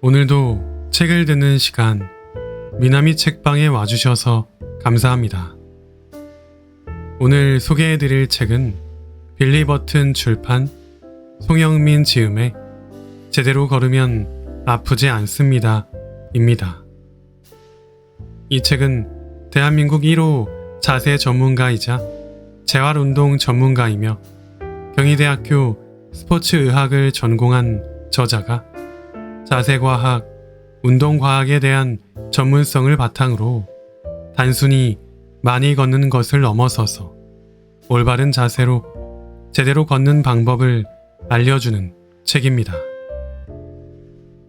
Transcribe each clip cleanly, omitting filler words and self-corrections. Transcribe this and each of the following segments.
오늘도 책을 듣는 시간 미나미 책방에 와주셔서 감사합니다. 오늘 소개해드릴 책은 빌리 버튼 출판 송영민 지음의 제대로 걸으면 아프지 않습니다 입니다. 이 책은 대한민국 1호 자세 전문가이자 재활운동 전문가이며 경희대학교 스포츠의학을 전공한 저자가 자세과학, 운동과학에 대한 전문성을 바탕으로 단순히 많이 걷는 것을 넘어서서 올바른 자세로 제대로 걷는 방법을 알려주는 책입니다.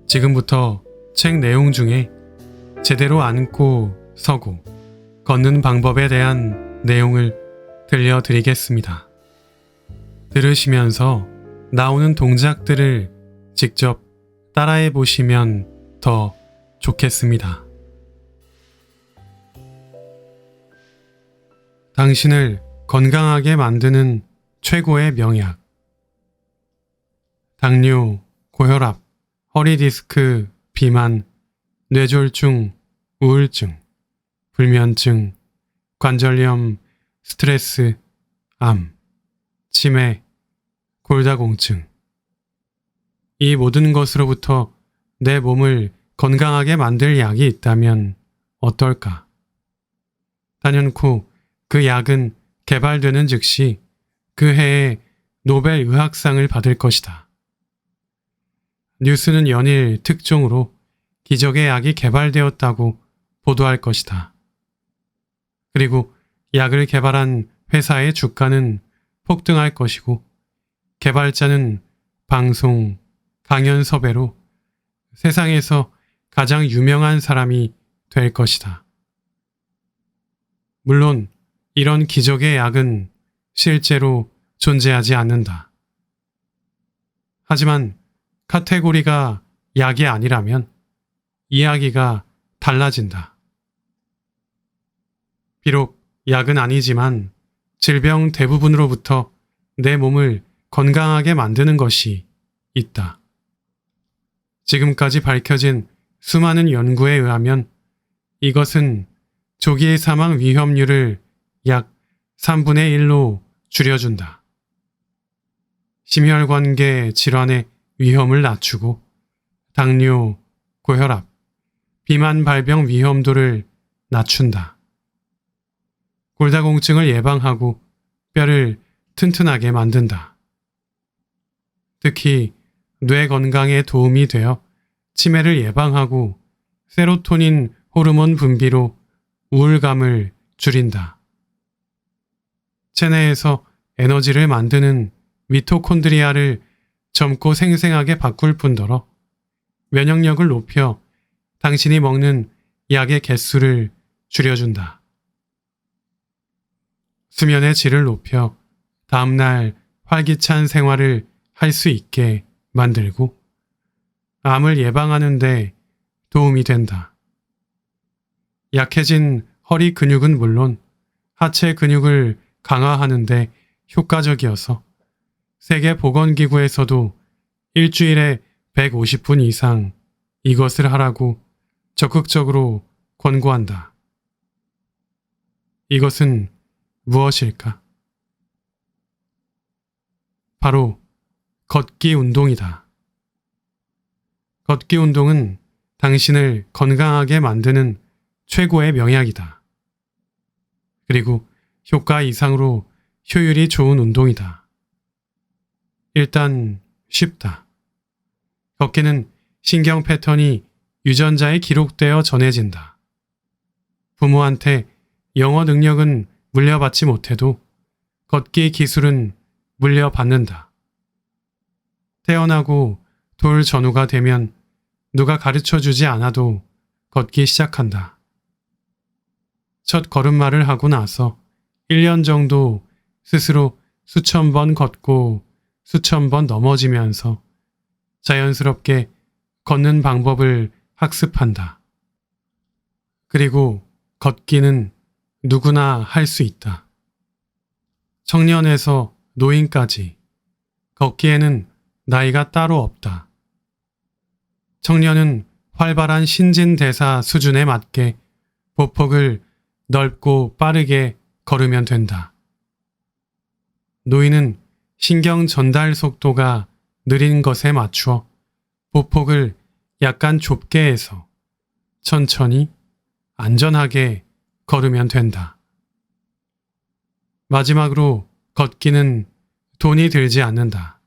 지금부터 책 내용 중에 제대로 앉고 서고 걷는 방법에 대한 내용을 들려드리겠습니다. 들으시면서 나오는 동작들을 직접 따라해 보시면 더 좋겠습니다. 당신을 건강하게 만드는 최고의 명약. 당뇨, 고혈압, 허리디스크, 비만, 뇌졸중, 우울증, 불면증, 관절염, 스트레스, 암, 치매, 골다공증. 이 모든 것으로부터 내 몸을 건강하게 만들 약이 있다면 어떨까? 단연코 그 약은 개발되는 즉시 그 해에 노벨 의학상을 받을 것이다. 뉴스는 연일 특종으로 기적의 약이 개발되었다고 보도할 것이다. 그리고 약을 개발한 회사의 주가는 폭등할 것이고 개발자는 방송, 강연 섭외로 세상에서 가장 유명한 사람이 될 것이다. 물론 이런 기적의 약은 실제로 존재하지 않는다. 하지만 카테고리가 약이 아니라면 이야기가 달라진다. 비록 약은 아니지만 질병 대부분으로부터 내 몸을 건강하게 만드는 것이 있다. 지금까지 밝혀진 수많은 연구에 의하면 이것은 조기 사망 위험률을 약 3분의 1로 줄여준다. 심혈관계 질환의 위험을 낮추고 당뇨, 고혈압, 비만 발병 위험도를 낮춘다. 골다공증을 예방하고 뼈를 튼튼하게 만든다. 특히 뇌 건강에 도움이 되어 치매를 예방하고 세로토닌 호르몬 분비로 우울감을 줄인다. 체내에서 에너지를 만드는 미토콘드리아를 젊고 생생하게 바꿀 뿐더러 면역력을 높여 당신이 먹는 약의 개수를 줄여준다. 수면의 질을 높여 다음날 활기찬 생활을 할 수 있게 만들고 암을 예방하는 데 도움이 된다. 약해진 허리 근육은 물론 하체 근육을 강화하는 데 효과적이어서 세계보건기구에서도 일주일에 150분 이상 이것을 하라고 적극적으로 권고한다. 이것은 무엇일까? 바로 걷기 운동이다. 걷기 운동은 당신을 건강하게 만드는 최고의 명약이다. 그리고 효과 이상으로 효율이 좋은 운동이다. 일단 쉽다. 걷기는 신경 패턴이 유전자에 기록되어 전해진다. 부모한테 영어 능력은 물려받지 못해도 걷기 기술은 물려받는다. 태어나고 돌 전후가 되면 누가 가르쳐주지 않아도 걷기 시작한다. 첫 걸음마를 하고 나서 1년 정도 스스로 수천 번 걷고 수천 번 넘어지면서 자연스럽게 걷는 방법을 학습한다. 그리고 걷기는 누구나 할 수 있다. 청년에서 노인까지 걷기에는 나이가 따로 없다. 청년은 활발한 신진대사 수준에 맞게 보폭을 넓고 빠르게 걸으면 된다. 노인은 신경 전달 속도가 느린 것에 맞추어 보폭을 약간 좁게 해서 천천히 안전하게 걸으면 된다. 마지막으로 걷기는 돈이 들지 않는다.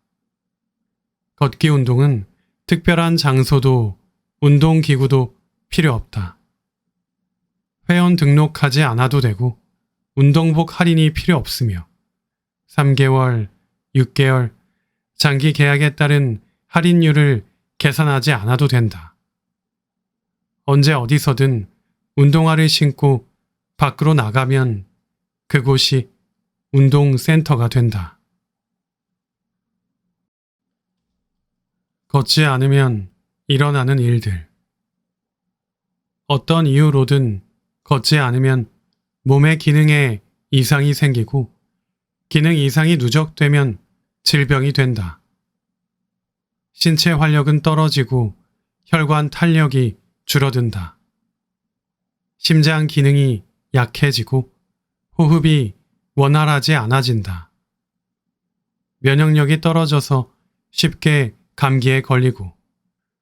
걷기 운동은 특별한 장소도 운동기구도 필요 없다. 회원 등록하지 않아도 되고 운동복 할인이 필요 없으며 3개월, 6개월, 장기 계약에 따른 할인율을 계산하지 않아도 된다. 언제 어디서든 운동화를 신고 밖으로 나가면 그곳이 운동센터가 된다. 걷지 않으면 일어나는 일들. 어떤 이유로든 걷지 않으면 몸의 기능에 이상이 생기고 기능 이상이 누적되면 질병이 된다. 신체 활력은 떨어지고 혈관 탄력이 줄어든다. 심장 기능이 약해지고 호흡이 원활하지 않아진다. 면역력이 떨어져서 쉽게 감기에 걸리고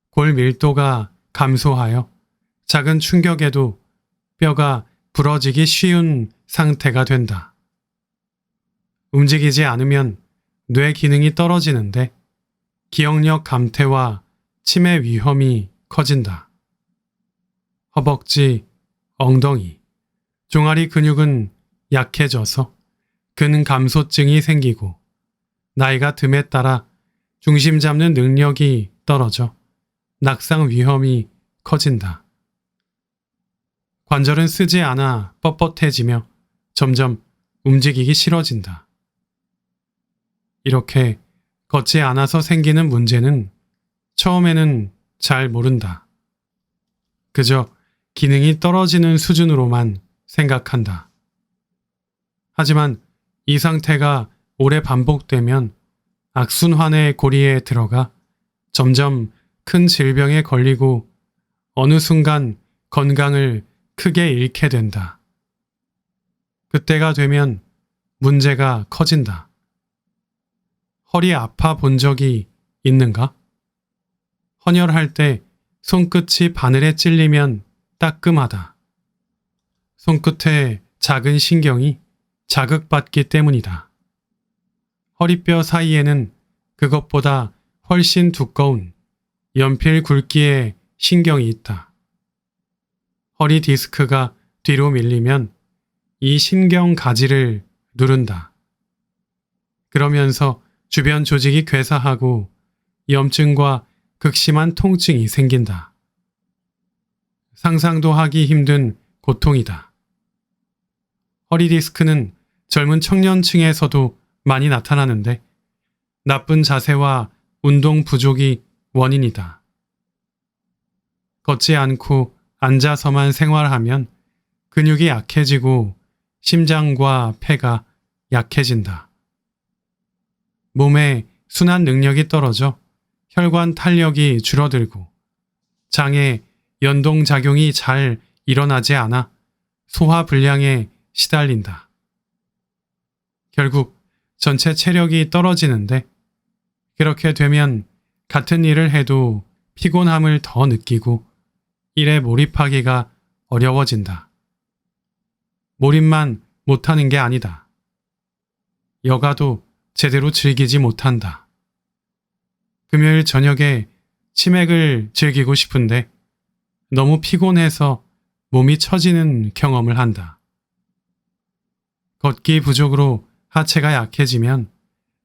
골 밀도가 감소하여 작은 충격에도 뼈가 부러지기 쉬운 상태가 된다. 움직이지 않으면 뇌 기능이 떨어지는데 기억력 감퇴와 치매 위험이 커진다. 허벅지, 엉덩이, 종아리 근육은 약해져서 근감소증이 생기고 나이가 듦에 따라 중심 잡는 능력이 떨어져 낙상 위험이 커진다. 관절은 쓰지 않아 뻣뻣해지며 점점 움직이기 싫어진다. 이렇게 걷지 않아서 생기는 문제는 처음에는 잘 모른다. 그저 기능이 떨어지는 수준으로만 생각한다. 하지만 이 상태가 오래 반복되면 악순환의 고리에 들어가 점점 큰 질병에 걸리고 어느 순간 건강을 크게 잃게 된다. 그때가 되면 문제가 커진다. 허리 아파 본 적이 있는가? 헌혈할 때 손끝이 바늘에 찔리면 따끔하다. 손끝에 작은 신경이 자극받기 때문이다. 허리뼈 사이에는 그것보다 훨씬 두꺼운 연필 굵기의 신경이 있다. 허리 디스크가 뒤로 밀리면 이 신경 가지를 누른다. 그러면서 주변 조직이 괴사하고 염증과 극심한 통증이 생긴다. 상상도 하기 힘든 고통이다. 허리 디스크는 젊은 청년층에서도 많이 나타나는데 나쁜 자세와 운동 부족이 원인이다. 걷지 않고 앉아서만 생활하면 근육이 약해지고 심장과 폐가 약해진다. 몸의 순환 능력이 떨어져 혈관 탄력이 줄어들고 장에 연동작용이 잘 일어나지 않아 소화불량에 시달린다. 결국 전체 체력이 떨어지는데 그렇게 되면 같은 일을 해도 피곤함을 더 느끼고 일에 몰입하기가 어려워진다. 몰입만 못하는 게 아니다. 여가도 제대로 즐기지 못한다. 금요일 저녁에 치맥을 즐기고 싶은데 너무 피곤해서 몸이 처지는 경험을 한다. 걷기 부족으로 하체가 약해지면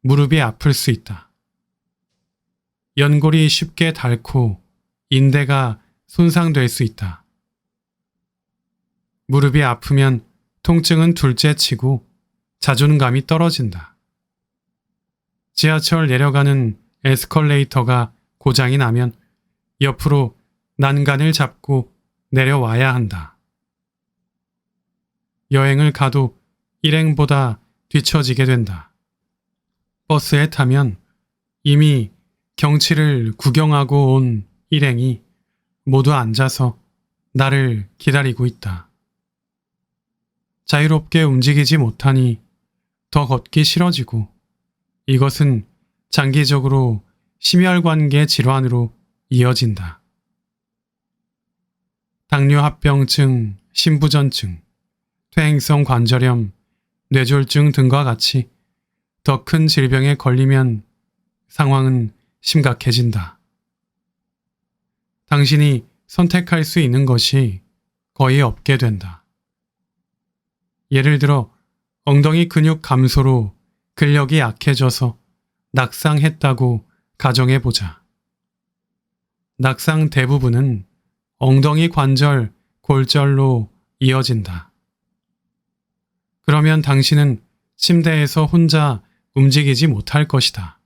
무릎이 아플 수 있다. 연골이 쉽게 닳고 인대가 손상될 수 있다. 무릎이 아프면 통증은 둘째치고 자존감이 떨어진다. 지하철 내려가는 에스컬레이터가 고장이 나면 옆으로 난간을 잡고 내려와야 한다. 여행을 가도 일행보다 뒤처지게 된다. 버스에 타면 이미 경치를 구경하고 온 일행이 모두 앉아서 나를 기다리고 있다. 자유롭게 움직이지 못하니 더 걷기 싫어지고 이것은 장기적으로 심혈관계 질환으로 이어진다. 당뇨합병증, 심부전증, 퇴행성 관절염, 뇌졸중 등과 같이 더 큰 질병에 걸리면 상황은 심각해진다. 당신이 선택할 수 있는 것이 거의 없게 된다. 예를 들어 엉덩이 근육 감소로 근력이 약해져서 낙상했다고 가정해보자. 낙상 대부분은 엉덩이 관절, 골절로 이어진다. 그러면 당신은 침대에서 혼자 움직이지 못할 것이다.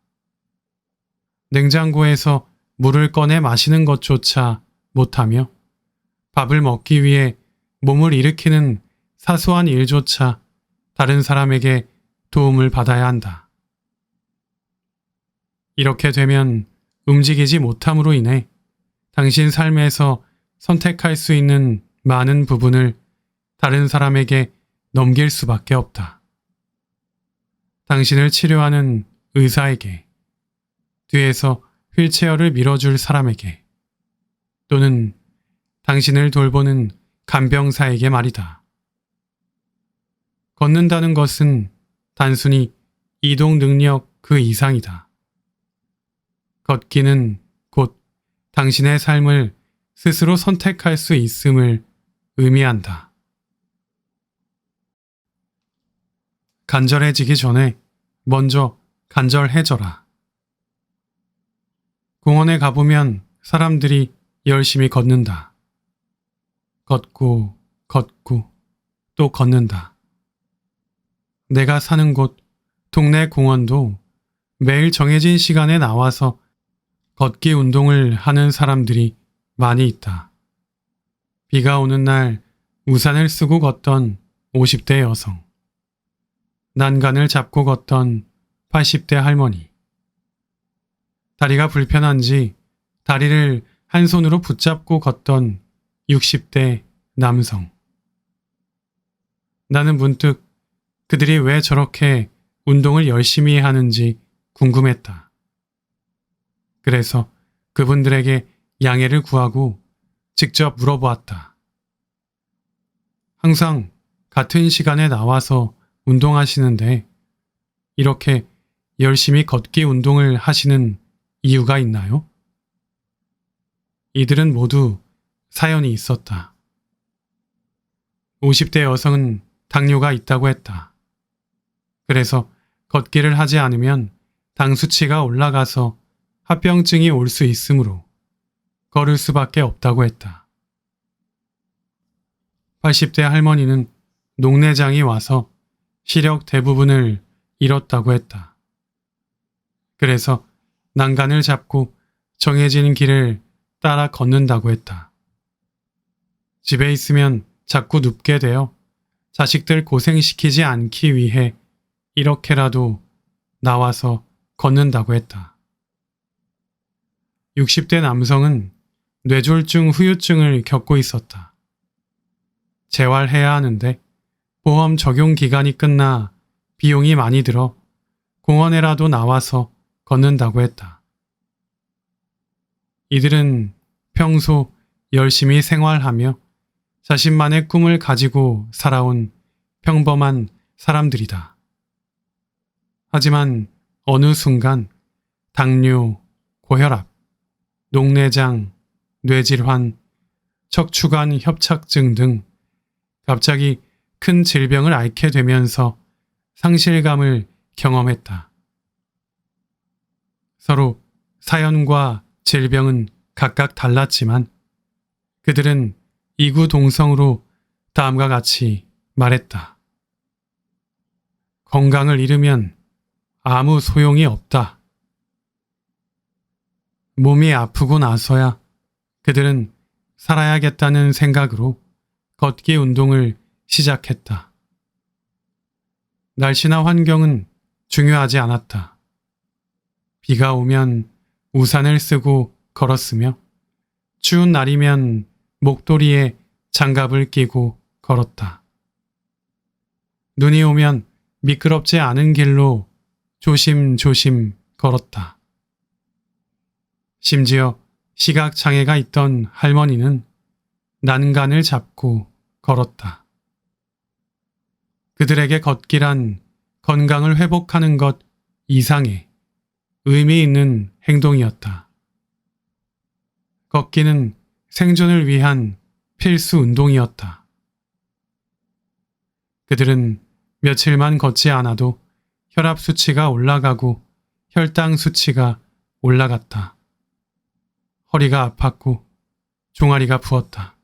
냉장고에서 물을 꺼내 마시는 것조차 못하며 밥을 먹기 위해 몸을 일으키는 사소한 일조차 다른 사람에게 도움을 받아야 한다. 이렇게 되면 움직이지 못함으로 인해 당신 삶에서 선택할 수 있는 많은 부분을 다른 사람에게 넘길 수밖에 없다. 당신을 치료하는 의사에게, 뒤에서 휠체어를 밀어줄 사람에게, 또는 당신을 돌보는 간병사에게 말이다. 걷는다는 것은 단순히 이동 능력 그 이상이다. 걷기는 곧 당신의 삶을 스스로 선택할 수 있음을 의미한다. 간절해지기 전에 먼저 간절해져라. 공원에 가보면 사람들이 열심히 걷는다. 걷고 걷고 또 걷는다. 내가 사는 곳 동네 공원도 매일 정해진 시간에 나와서 걷기 운동을 하는 사람들이 많이 있다. 비가 오는 날 우산을 쓰고 걷던 50대 여성, 난간을 잡고 걷던 80대 할머니, 다리가 불편한지 다리를 한 손으로 붙잡고 걷던 60대 남성. 나는 문득 그들이 왜 저렇게 운동을 열심히 하는지 궁금했다. 그래서 그분들에게 양해를 구하고 직접 물어보았다. 항상 같은 시간에 나와서 운동하시는데 이렇게 열심히 걷기 운동을 하시는 이유가 있나요? 이들은 모두 사연이 있었다. 50대 여성은 당뇨가 있다고 했다. 그래서 걷기를 하지 않으면 당 수치가 올라가서 합병증이 올 수 있으므로 걸을 수밖에 없다고 했다. 80대 할머니는 녹내장이 와서 시력 대부분을 잃었다고 했다. 그래서 난간을 잡고 정해진 길을 따라 걷는다고 했다. 집에 있으면 자꾸 눕게 되어 자식들 고생시키지 않기 위해 이렇게라도 나와서 걷는다고 했다. 60대 남성은 뇌졸중 후유증을 겪고 있었다. 재활해야 하는데 보험 적용 기간이 끝나 비용이 많이 들어 공원에라도 나와서 걷는다고 했다. 이들은 평소 열심히 생활하며 자신만의 꿈을 가지고 살아온 평범한 사람들이다. 하지만 어느 순간 당뇨, 고혈압, 녹내장, 뇌질환, 척추관 협착증 등 갑자기 큰 질병을 앓게 되면서 상실감을 경험했다. 서로 사연과 질병은 각각 달랐지만 그들은 이구동성으로 다음과 같이 말했다. 건강을 잃으면 아무 소용이 없다. 몸이 아프고 나서야 그들은 살아야겠다는 생각으로 걷기 운동을 시작했다. 날씨나 환경은 중요하지 않았다. 비가 오면 우산을 쓰고 걸었으며 추운 날이면 목도리에 장갑을 끼고 걸었다. 눈이 오면 미끄럽지 않은 길로 조심조심 걸었다. 심지어 시각장애가 있던 할머니는 난간을 잡고 걸었다. 그들에게 걷기란 건강을 회복하는 것 이상의 의미 있는 행동이었다. 걷기는 생존을 위한 필수 운동이었다. 그들은 며칠만 걷지 않아도 혈압 수치가 올라가고 혈당 수치가 올라갔다. 허리가 아팠고 종아리가 부었다.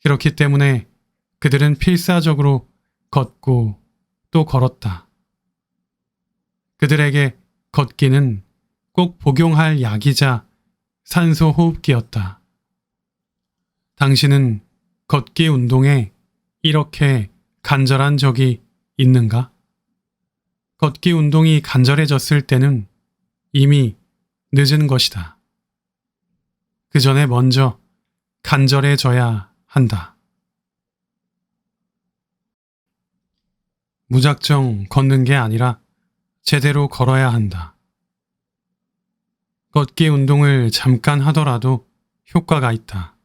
그렇기 때문에 그들은 필사적으로 걷고 또 걸었다. 그들에게 걷기는 꼭 복용할 약이자 산소 호흡기였다. 당신은 걷기 운동에 이렇게 간절한 적이 있는가? 걷기 운동이 간절해졌을 때는 이미 늦은 것이다. 그 전에 먼저 간절해져야 한다. 무작정 걷는 게 아니라 제대로 걸어야 한다. 걷기 운동을 잠깐 하더라도 효과가 있다.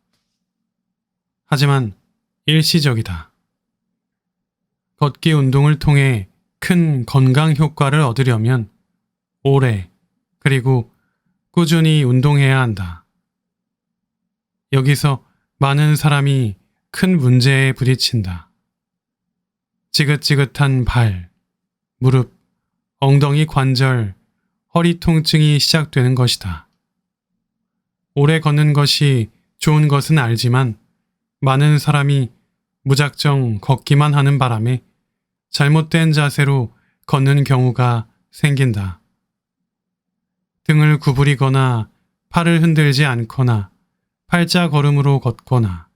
하지만 일시적이다. 걷기 운동을 통해 큰 건강 효과를 얻으려면 오래 그리고 꾸준히 운동해야 한다. 여기서 많은 사람이 큰 문제에 부딪힌다. 지긋지긋한 발, 무릎, 엉덩이 관절, 허리 통증이 시작되는 것이다. 오래 걷는 것이 좋은 것은 알지만 많은 사람이 무작정 걷기만 하는 바람에 잘못된 자세로 걷는 경우가 생긴다. 등을 구부리거나 팔을 흔들지 않거나 팔자 걸음으로 걷거나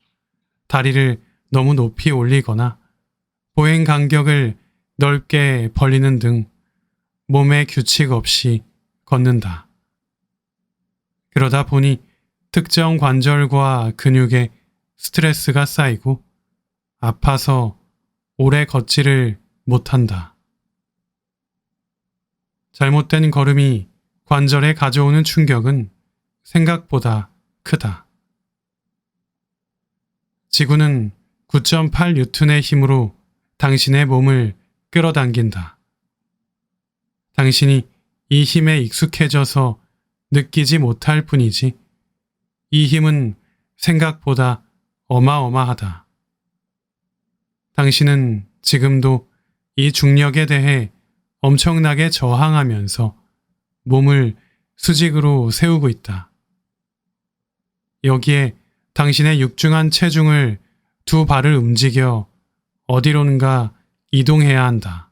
다리를 너무 높이 올리거나 보행 간격을 넓게 벌리는 등 몸에 규칙 없이 걷는다. 그러다 보니 특정 관절과 근육에 스트레스가 쌓이고 아파서 오래 걷지를 못한다. 잘못된 걸음이 관절에 가져오는 충격은 생각보다 크다. 지구는 9.8뉴턴의 힘으로 당신의 몸을 끌어당긴다. 당신이 이 힘에 익숙해져서 느끼지 못할 뿐이지 이 힘은 생각보다 어마어마하다. 당신은 지금도 이 중력에 대해 엄청나게 저항하면서 몸을 수직으로 세우고 있다. 여기에 당신의 육중한 체중을 두 발을 움직여 어디론가 이동해야 한다.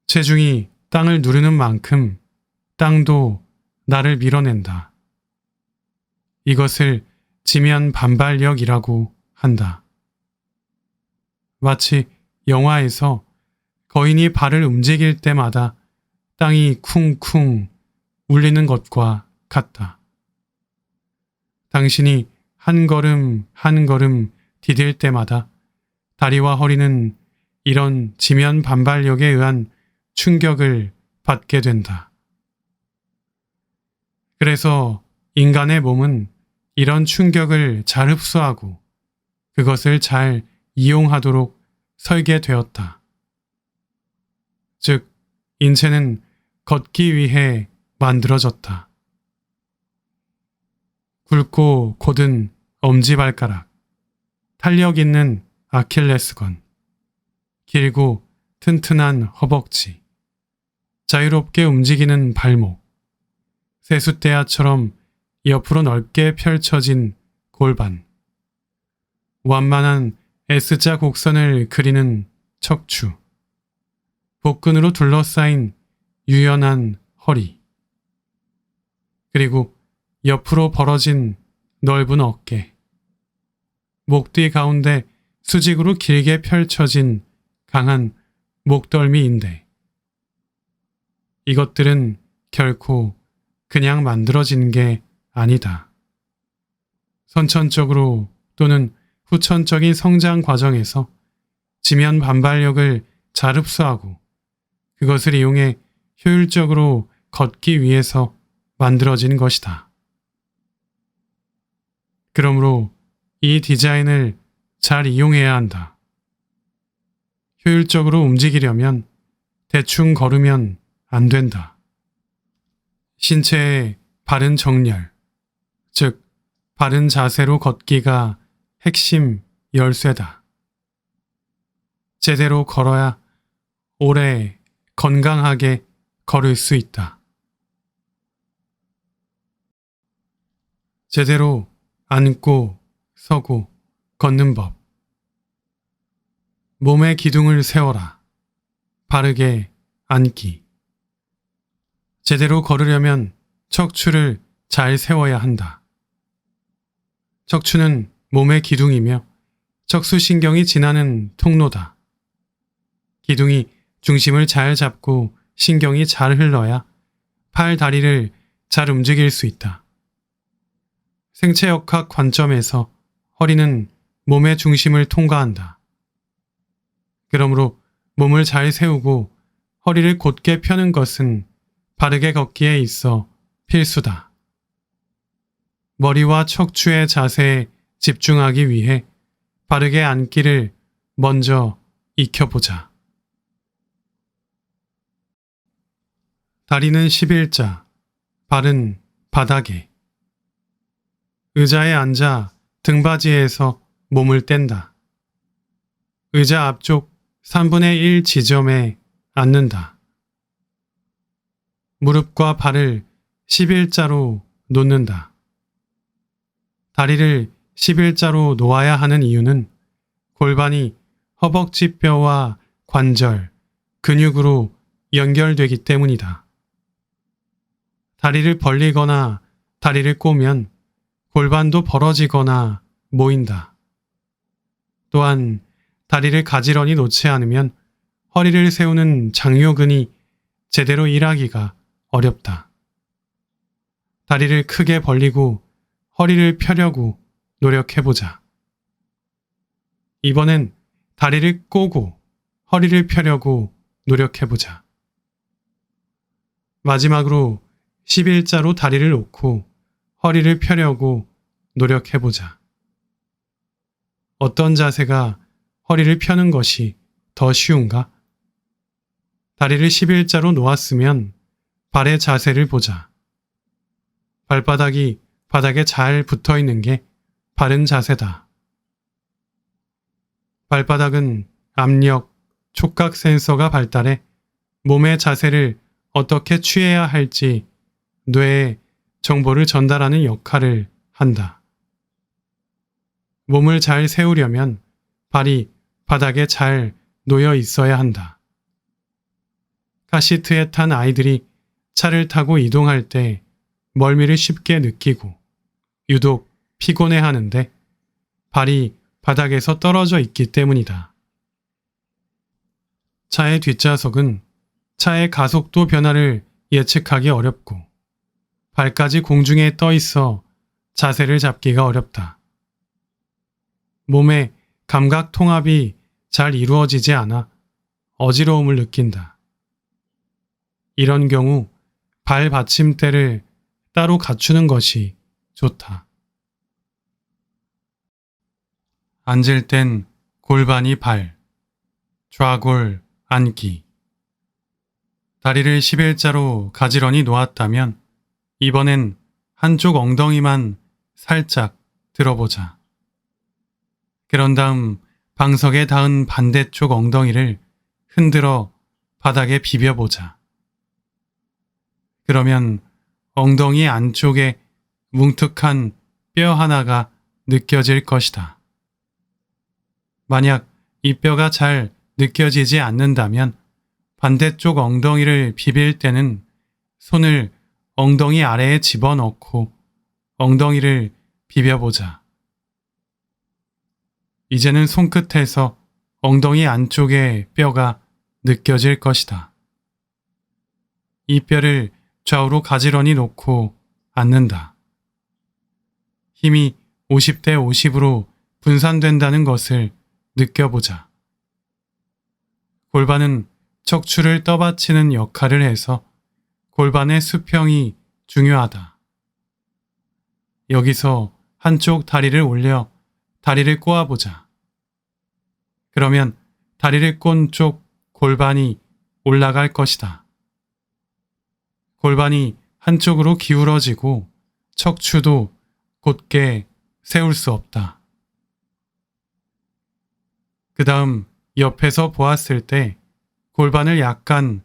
체중이 땅을 누르는 만큼 땅도 나를 밀어낸다. 이것을 지면 반발력이라고 한다. 마치 영화에서 거인이 발을 움직일 때마다 땅이 쿵쿵 울리는 것과 같다. 당신이 한 걸음 한 걸음 디딜 때마다 다리와 허리는 이런 지면 반발력에 의한 충격을 받게 된다. 그래서 인간의 몸은 이런 충격을 잘 흡수하고 그것을 잘 이용하도록 설계되었다. 즉, 인체는 걷기 위해 만들어졌다. 굵고 곧은 엄지발가락, 탄력 있는 아킬레스건, 길고 튼튼한 허벅지, 자유롭게 움직이는 발목, 세숫대야처럼 옆으로 넓게 펼쳐진 골반, 완만한 S자 곡선을 그리는 척추, 복근으로 둘러싸인 유연한 허리, 그리고 옆으로 벌어진 넓은 어깨, 목 뒤 가운데 수직으로 길게 펼쳐진 강한 목덜미인데 이것들은 결코 그냥 만들어진 게 아니다. 선천적으로 또는 후천적인 성장 과정에서 지면 반발력을 잘 흡수하고 그것을 이용해 효율적으로 걷기 위해서 만들어진 것이다. 그러므로 이 디자인을 잘 이용해야 한다. 효율적으로 움직이려면 대충 걸으면 안 된다. 신체의 바른 정렬, 즉 바른 자세로 걷기가 핵심 열쇠다. 제대로 걸어야 오래 건강하게 걸을 수 있다. 제대로 앉고 서고 걷는 법. 몸의 기둥을 세워라. 바르게 앉기. 제대로 걸으려면 척추를 잘 세워야 한다. 척추는 몸의 기둥이며 척수신경이 지나는 통로다. 기둥이 중심을 잘 잡고 신경이 잘 흘러야 팔, 다리를 잘 움직일 수 있다. 생체역학 관점에서 허리는 몸의 중심을 통과한다. 그러므로 몸을 잘 세우고 허리를 곧게 펴는 것은 바르게 걷기에 있어 필수다. 머리와 척추의 자세에 집중하기 위해 바르게 앉기를 먼저 익혀보자. 다리는 11자, 발은 바닥에. 의자에 앉아 등받이에서 몸을 뗀다. 의자 앞쪽 3분의 1 지점에 앉는다. 무릎과 발을 11자로 놓는다. 다리를 11자로 놓아야 하는 이유는 골반이 허벅지 뼈와 관절, 근육으로 연결되기 때문이다. 다리를 벌리거나 다리를 꼬면 골반도 벌어지거나 모인다. 또한 다리를 가지런히 놓지 않으면 허리를 세우는 장요근이 제대로 일하기가 어렵다. 다리를 크게 벌리고 허리를 펴려고 노력해보자. 이번엔 다리를 꼬고 허리를 펴려고 노력해보자. 마지막으로 11자로 다리를 놓고 허리를 펴려고 노력해보자. 어떤 자세가 허리를 펴는 것이 더 쉬운가? 다리를 11자로 놓았으면 발의 자세를 보자. 발바닥이 바닥에 잘 붙어 있는 게 바른 자세다. 발바닥은 압력, 촉각 센서가 발달해 몸의 자세를 어떻게 취해야 할지 뇌에 정보를 전달하는 역할을 한다. 몸을 잘 세우려면 발이 바닥에 잘 놓여 있어야 한다. 카시트에 탄 아이들이 차를 타고 이동할 때 멀미를 쉽게 느끼고 유독 피곤해 하는데 발이 바닥에서 떨어져 있기 때문이다. 차의 뒷좌석은 차의 가속도 변화를 예측하기 어렵고 발까지 공중에 떠 있어 자세를 잡기가 어렵다. 몸의 감각 통합이 잘 이루어지지 않아 어지러움을 느낀다. 이런 경우 발 받침대를 따로 갖추는 것이 좋다. 앉을 땐 골반이 발, 좌골 앉기. 다리를 11자로 가지런히 놓았다면 이번엔 한쪽 엉덩이만 살짝 들어보자. 그런 다음 방석에 닿은 반대쪽 엉덩이를 흔들어 바닥에 비벼보자. 그러면 엉덩이 안쪽에 뭉툭한 뼈 하나가 느껴질 것이다. 만약 이 뼈가 잘 느껴지지 않는다면 반대쪽 엉덩이를 비빌 때는 손을 엉덩이 아래에 집어넣고 엉덩이를 비벼보자. 이제는 손끝에서 엉덩이 안쪽의 뼈가 느껴질 것이다. 이 뼈를 좌우로 가지런히 놓고 앉는다. 힘이 50대 50으로 분산된다는 것을 느껴보자. 골반은 척추를 떠받치는 역할을 해서 골반의 수평이 중요하다. 여기서 한쪽 다리를 올려 다리를 꼬아보자. 그러면 다리를 꼰 쪽 골반이 올라갈 것이다. 골반이 한쪽으로 기울어지고 척추도 곧게 세울 수 없다. 그 다음 옆에서 보았을 때 골반을 약간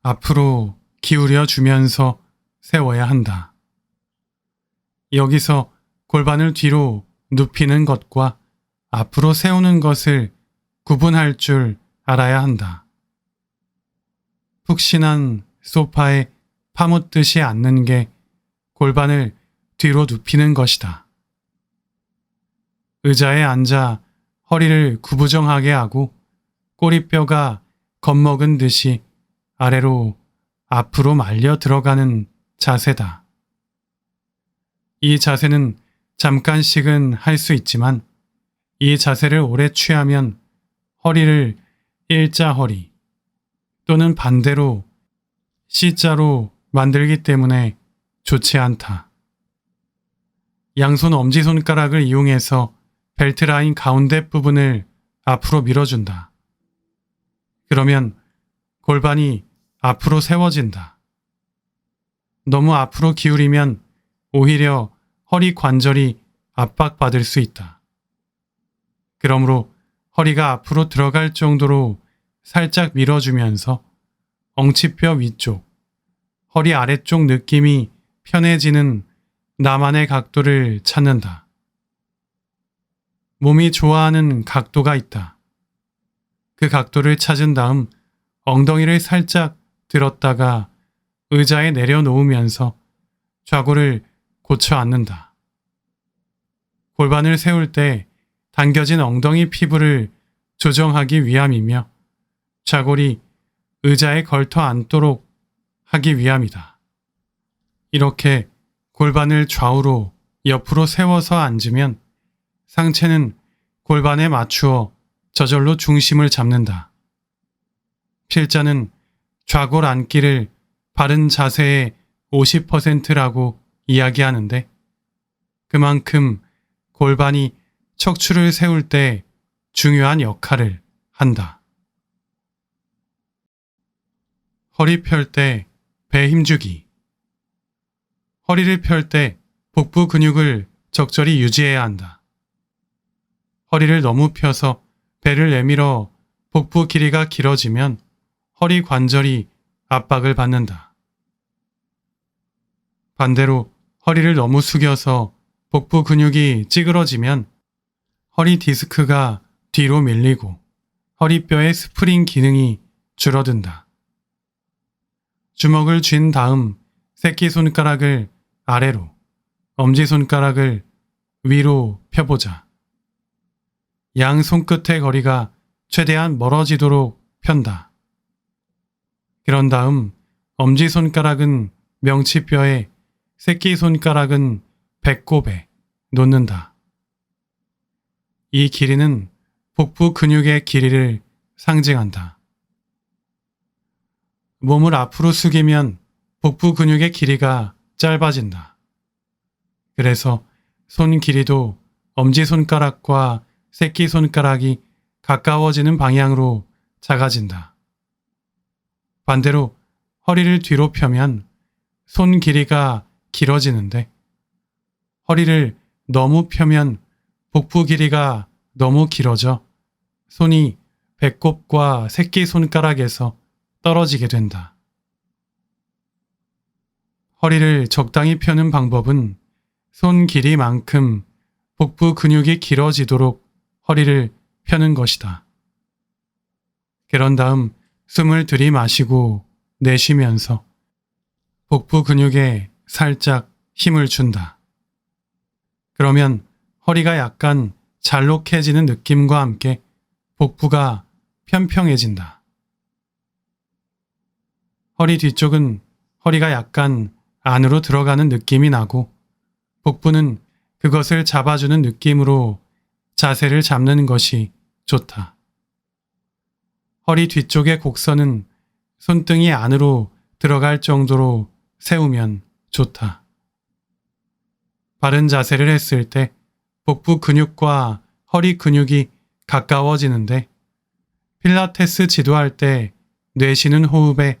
앞으로 기울여 주면서 세워야 한다. 여기서 골반을 뒤로 눕히는 것과 앞으로 세우는 것을 구분할 줄 알아야 한다. 푹신한 소파에 파묻듯이 앉는 게 골반을 뒤로 눕히는 것이다. 의자에 앉아 허리를 구부정하게 하고 꼬리뼈가 겁먹은 듯이 아래로 앞으로 말려 들어가는 자세다. 이 자세는 잠깐씩은 할 수 있지만 이 자세를 오래 취하면 허리를 일자허리 또는 반대로 C자로 만들기 때문에 좋지 않다. 양손 엄지손가락을 이용해서 벨트 라인 가운데 부분을 앞으로 밀어준다. 그러면 골반이 앞으로 세워진다. 너무 앞으로 기울이면 오히려 허리 관절이 압박받을 수 있다. 그러므로 허리가 앞으로 들어갈 정도로 살짝 밀어주면서 엉치뼈 위쪽, 허리 아래쪽 느낌이 편해지는 나만의 각도를 찾는다. 몸이 좋아하는 각도가 있다. 그 각도를 찾은 다음 엉덩이를 살짝 들었다가 의자에 내려놓으면서 좌골을 고쳐 앉는다. 골반을 세울 때 당겨진 엉덩이 피부를 조정하기 위함이며 좌골이 의자에 걸터 앉도록 하기 위함이다. 이렇게 골반을 좌우로 옆으로 세워서 앉으면 상체는 골반에 맞추어 저절로 중심을 잡는다. 필자는 좌골 앉기를 바른 자세의 50%라고 이야기하는데 그만큼 골반이 척추를 세울 때 중요한 역할을 한다. 허리 펼 때 배 힘주기. 허리를 펼 때 복부 근육을 적절히 유지해야 한다. 허리를 너무 펴서 배를 내밀어 복부 길이가 길어지면 허리 관절이 압박을 받는다. 반대로 허리를 너무 숙여서 복부 근육이 찌그러지면 허리 디스크가 뒤로 밀리고 허리뼈의 스프링 기능이 줄어든다. 주먹을 쥔 다음 새끼손가락을 아래로, 엄지손가락을 위로 펴보자. 양 손끝의 거리가 최대한 멀어지도록 편다. 그런 다음 엄지손가락은 명치뼈에, 새끼손가락은 배꼽에 놓는다. 이 길이는 복부 근육의 길이를 상징한다. 몸을 앞으로 숙이면 복부 근육의 길이가 짧아진다. 그래서 손 길이도 엄지손가락과 새끼손가락이 가까워지는 방향으로 작아진다. 반대로 허리를 뒤로 펴면 손 길이가 길어지는데 허리를 너무 펴면 복부 길이가 너무 길어져 손이 배꼽과 새끼손가락에서 떨어지게 된다. 허리를 적당히 펴는 방법은 손 길이만큼 복부 근육이 길어지도록 허리를 펴는 것이다. 그런 다음 숨을 들이마시고 내쉬면서 복부 근육에 살짝 힘을 준다. 그러면 허리가 약간 잘록해지는 느낌과 함께 복부가 평평해진다. 허리 뒤쪽은 허리가 약간 안으로 들어가는 느낌이 나고 복부는 그것을 잡아주는 느낌으로 자세를 잡는 것이 좋다. 허리 뒤쪽의 곡선은 손등이 안으로 들어갈 정도로 세우면 좋다. 바른 자세를 했을 때 복부 근육과 허리 근육이 가까워지는데 필라테스 지도할 때 내쉬는 호흡에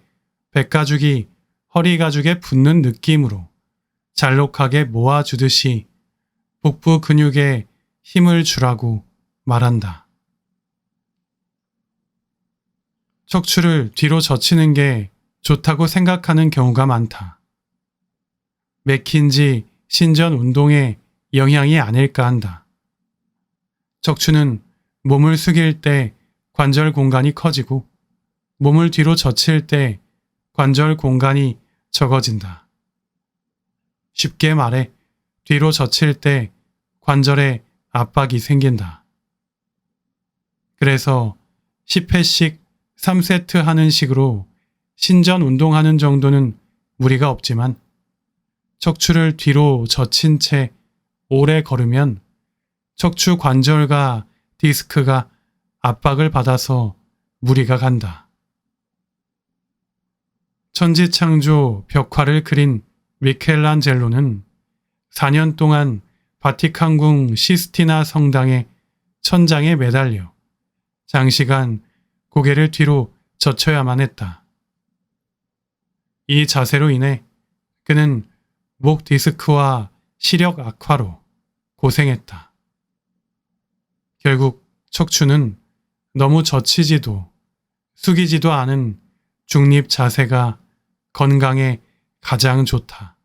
백가죽이 허리 가죽에 붙는 느낌으로 잘록하게 모아주듯이 복부 근육에 힘을 주라고 말한다. 척추를 뒤로 젖히는 게 좋다고 생각하는 경우가 많다. 맥힌지 신전 운동에 영향이 아닐까 한다. 척추는 몸을 숙일 때 관절 공간이 커지고 몸을 뒤로 젖힐 때 관절 공간이 적어진다. 쉽게 말해 뒤로 젖힐 때 관절에 압박이 생긴다. 그래서 10회씩 3세트 하는 식으로 신전 운동하는 정도는 무리가 없지만 척추를 뒤로 젖힌 채 오래 걸으면 척추 관절과 디스크가 압박을 받아서 무리가 간다. 천지창조 벽화를 그린 미켈란젤로는 4년 동안 바티칸궁 시스티나 성당의 천장에 매달려 장시간 고개를 뒤로 젖혀야만 했다. 이 자세로 인해 그는 목 디스크와 시력 악화로 고생했다. 결국 척추는 너무 젖히지도 숙이지도 않은 중립 자세가 건강에 가장 좋다.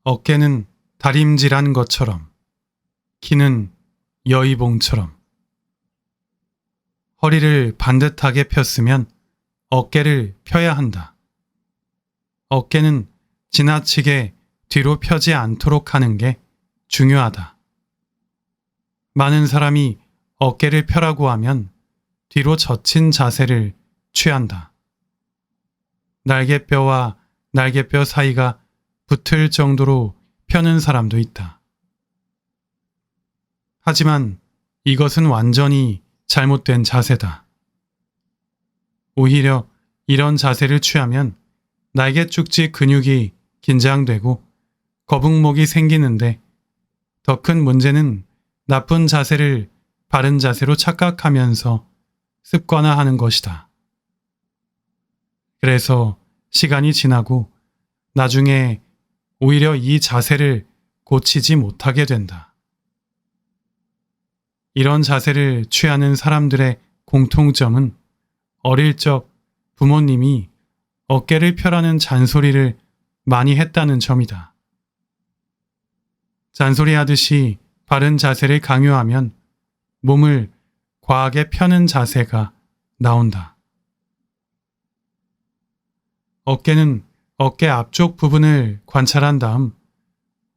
어깨는 다림질한 것처럼, 키는 여의봉처럼. 허리를 반듯하게 폈으면 어깨를 펴야 한다. 어깨는 지나치게 뒤로 펴지 않도록 하는 게 중요하다. 많은 사람이 어깨를 펴라고 하면 뒤로 젖힌 자세를 취한다. 날개뼈와 날개뼈 사이가 붙을 정도로 펴는 사람도 있다. 하지만 이것은 완전히 잘못된 자세다. 오히려 이런 자세를 취하면 날개 쪽지 근육이 긴장되고 거북목이 생기는데 더 큰 문제는 나쁜 자세를 바른 자세로 착각하면서 습관화하는 것이다. 그래서 시간이 지나고 나중에 오히려 이 자세를 고치지 못하게 된다. 이런 자세를 취하는 사람들의 공통점은 어릴 적 부모님이 어깨를 펴라는 잔소리를 많이 했다는 점이다. 잔소리하듯이 바른 자세를 강요하면 몸을 과하게 펴는 자세가 나온다. 어깨는 어깨 앞쪽 부분을 관찰한 다음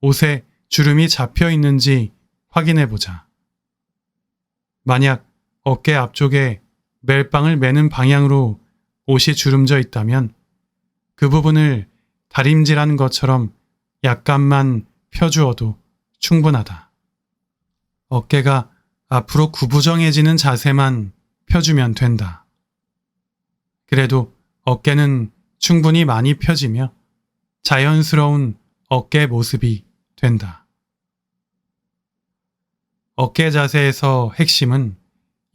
옷에 주름이 잡혀 있는지 확인해 보자. 만약 어깨 앞쪽에 멜빵을 매는 방향으로 옷이 주름져 있다면 그 부분을 다림질한 것처럼 약간만 펴주어도 충분하다. 어깨가 앞으로 구부정해지는 자세만 펴주면 된다. 그래도 어깨는 충분히 많이 펴지며 자연스러운 어깨 모습이 된다. 어깨 자세에서 핵심은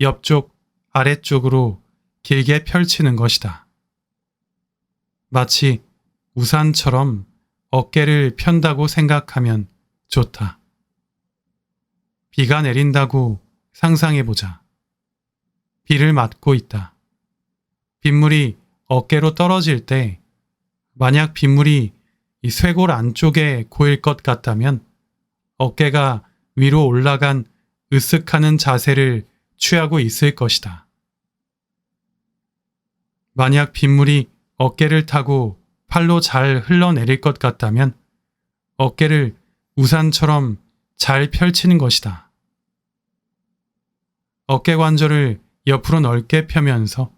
옆쪽, 아래쪽으로 길게 펼치는 것이다. 마치 우산처럼 어깨를 편다고 생각하면 좋다. 비가 내린다고 상상해보자. 비를 맞고 있다. 빗물이 어깨로 떨어질 때 만약 빗물이 이 쇄골 안쪽에 고일 것 같다면 어깨가 위로 올라간 으쓱하는 자세를 취하고 있을 것이다. 만약 빗물이 어깨를 타고 팔로 잘 흘러내릴 것 같다면 어깨를 우산처럼 잘 펼치는 것이다. 어깨 관절을 옆으로 넓게 펴면서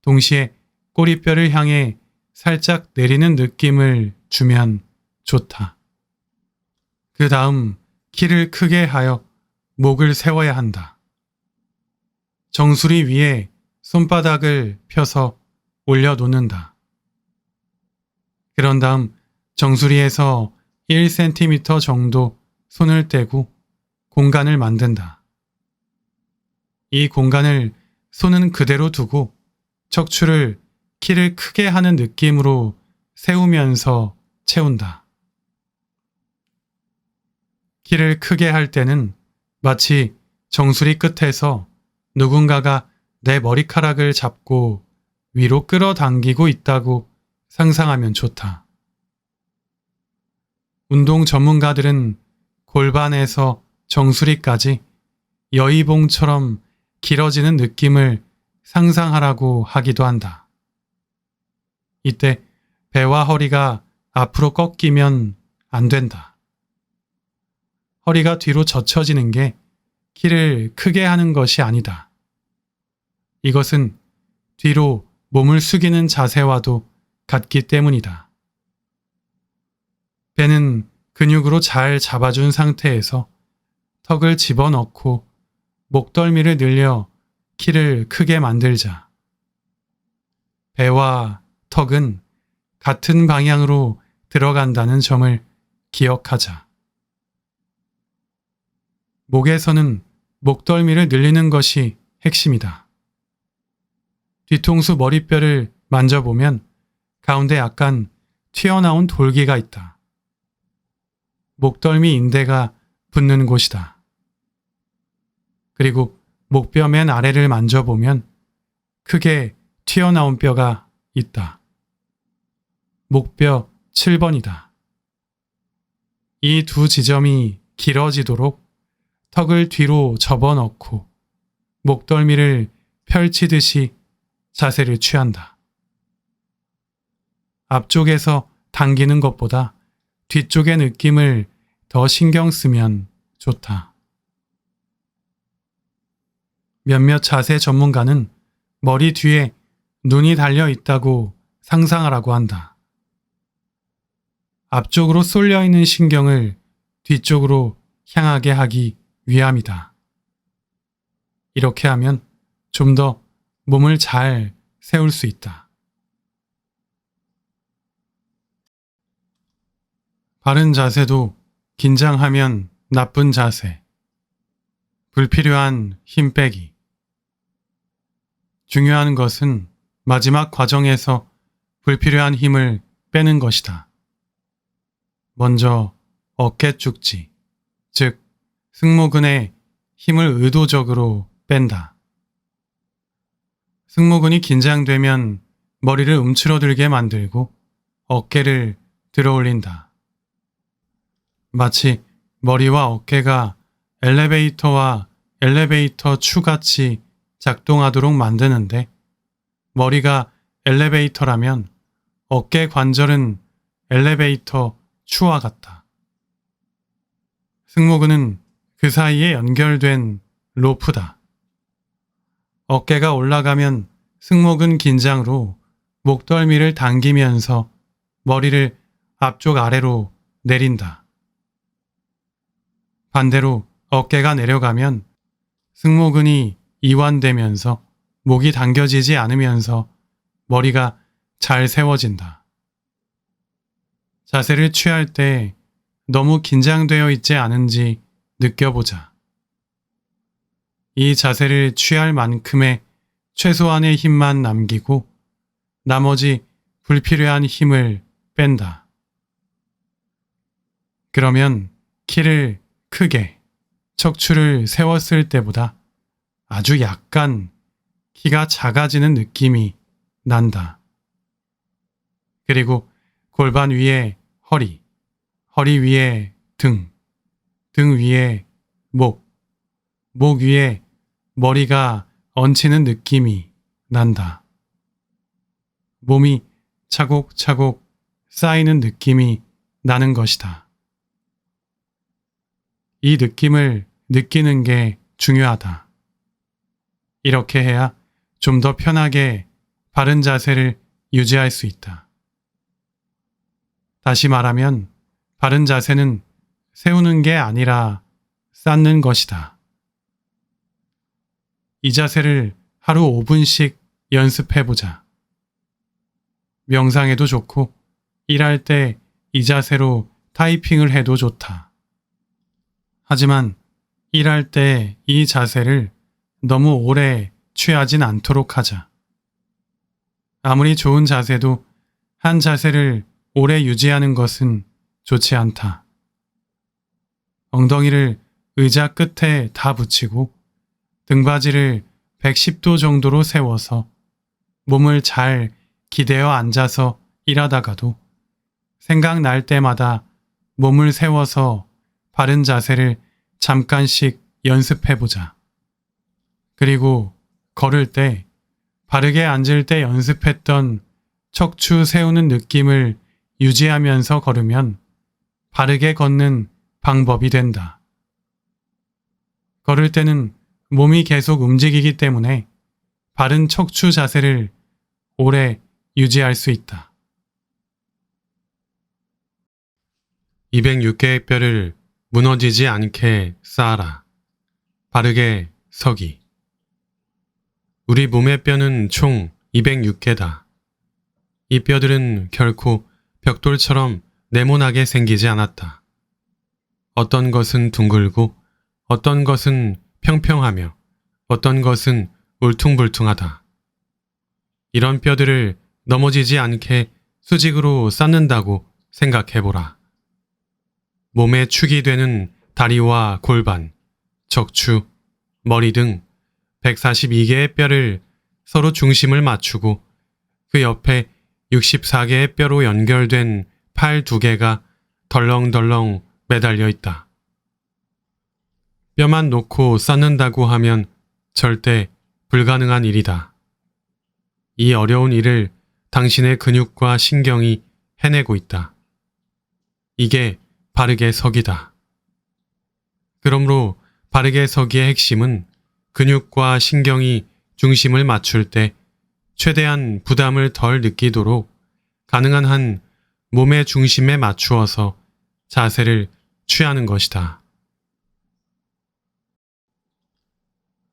동시에 꼬리뼈를 향해 살짝 내리는 느낌을 주면 좋다. 그 다음 키를 크게 하여 목을 세워야 한다. 정수리 위에 손바닥을 펴서 올려놓는다. 그런 다음 정수리에서 1cm 정도 손을 떼고 공간을 만든다. 이 공간을 손은 그대로 두고 척추를 키를 크게 하는 느낌으로 세우면서 채운다. 키를 크게 할 때는 마치 정수리 끝에서 누군가가 내 머리카락을 잡고 위로 끌어당기고 있다고 상상하면 좋다. 운동 전문가들은 골반에서 정수리까지 여의봉처럼 길어지는 느낌을 상상하라고 하기도 한다. 이때 배와 허리가 앞으로 꺾이면 안 된다. 허리가 뒤로 젖혀지는 게 키를 크게 하는 것이 아니다. 이것은 뒤로 몸을 숙이는 자세와도 같기 때문이다. 배는 근육으로 잘 잡아준 상태에서 턱을 집어넣고 목덜미를 늘려 키를 크게 만들자. 배와 턱은 같은 방향으로 들어간다는 점을 기억하자. 목에서는 목덜미를 늘리는 것이 핵심이다. 뒤통수 머리뼈를 만져보면 가운데 약간 튀어나온 돌기가 있다. 목덜미 인대가 붙는 곳이다. 그리고 목뼈 맨 아래를 만져보면 크게 튀어나온 뼈가 있다. 목뼈 7번이다. 이 두 지점이 길어지도록 턱을 뒤로 접어넣고 목덜미를 펼치듯이 자세를 취한다. 앞쪽에서 당기는 것보다 뒤쪽의 느낌을 더 신경 쓰면 좋다. 몇몇 자세 전문가는 머리 뒤에 눈이 달려 있다고 상상하라고 한다. 앞쪽으로 쏠려 있는 신경을 뒤쪽으로 향하게 하기 위함이다. 이렇게 하면 좀 더 몸을 잘 세울 수 있다. 바른 자세도 긴장하면 나쁜 자세. 불필요한 힘 빼기. 중요한 것은 마지막 과정에서 불필요한 힘을 빼는 것이다. 먼저 어깨 쭉지, 즉 승모근에 힘을 의도적으로 뺀다. 승모근이 긴장되면 머리를 움츠러들게 만들고 어깨를 들어올린다. 마치 머리와 어깨가 엘리베이터와 엘리베이터 추같이 작동하도록 만드는데 머리가 엘리베이터라면 어깨 관절은 엘리베이터 추와 같다. 승모근은 그 사이에 연결된 로프다. 어깨가 올라가면 승모근 긴장으로 목덜미를 당기면서 머리를 앞쪽 아래로 내린다. 반대로 어깨가 내려가면 승모근이 이완되면서 목이 당겨지지 않으면서 머리가 잘 세워진다. 자세를 취할 때 너무 긴장되어 있지 않은지 느껴보자. 이 자세를 취할 만큼의 최소한의 힘만 남기고 나머지 불필요한 힘을 뺀다. 그러면 키를 크게, 척추를 세웠을 때보다 아주 약간 키가 작아지는 느낌이 난다. 그리고 골반 위에 허리, 허리 위에 등, 등 위에 목, 목 위에 머리가 얹히는 느낌이 난다. 몸이 차곡차곡 쌓이는 느낌이 나는 것이다. 이 느낌을 느끼는 게 중요하다. 이렇게 해야 좀 더 편하게 바른 자세를 유지할 수 있다. 다시 말하면 바른 자세는 세우는 게 아니라 쌓는 것이다. 이 자세를 하루 5분씩 연습해보자. 명상해도 좋고 일할 때 이 자세로 타이핑을 해도 좋다. 하지만 일할 때 이 자세를 너무 오래 취하진 않도록 하자. 아무리 좋은 자세도 한 자세를 오래 유지하는 것은 좋지 않다. 엉덩이를 의자 끝에 다 붙이고 등받이를 110도 정도로 세워서 몸을 잘 기대어 앉아서 일하다가도 생각날 때마다 몸을 세워서 바른 자세를 잠깐씩 연습해보자. 그리고 걸을 때 바르게 앉을 때 연습했던 척추 세우는 느낌을 유지하면서 걸으면 바르게 걷는 방법이 된다. 걸을 때는 몸이 계속 움직이기 때문에 바른 척추 자세를 오래 유지할 수 있다. 206개의 뼈를 무너지지 않게 쌓아라. 바르게 서기. 우리 몸의 뼈는 총 206개다. 이 뼈들은 결코 벽돌처럼 네모나게 생기지 않았다. 어떤 것은 둥글고 어떤 것은 평평하며 어떤 것은 울퉁불퉁하다. 이런 뼈들을 넘어지지 않게 수직으로 쌓는다고 생각해보라. 몸의 축이 되는 다리와 골반, 척추, 머리 등 142개의 뼈를 서로 중심을 맞추고 그 옆에 64개의 뼈로 연결된 팔 2개가 덜렁덜렁 매달려 있다. 뼈만 놓고 쌓는다고 하면 절대 불가능한 일이다. 이 어려운 일을 당신의 근육과 신경이 해내고 있다. 이게 바르게 서기다. 그러므로 바르게 서기의 핵심은 근육과 신경이 중심을 맞출 때 최대한 부담을 덜 느끼도록 가능한 한 몸의 중심에 맞추어서 자세를 취하는 것이다.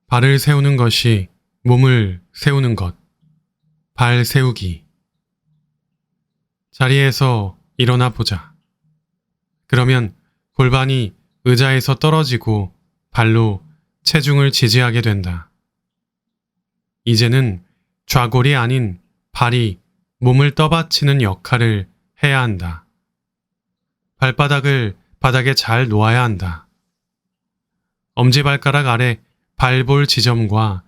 발을 세우는 것이 몸을 세우는 것. 발 세우기. 자리에서 일어나 보자. 그러면 골반이 의자에서 떨어지고 발로 체중을 지지하게 된다. 이제는 좌골이 아닌 발이 몸을 떠받치는 역할을 해야 한다. 발바닥을 바닥에 잘 놓아야 한다. 엄지발가락 아래 발볼 지점과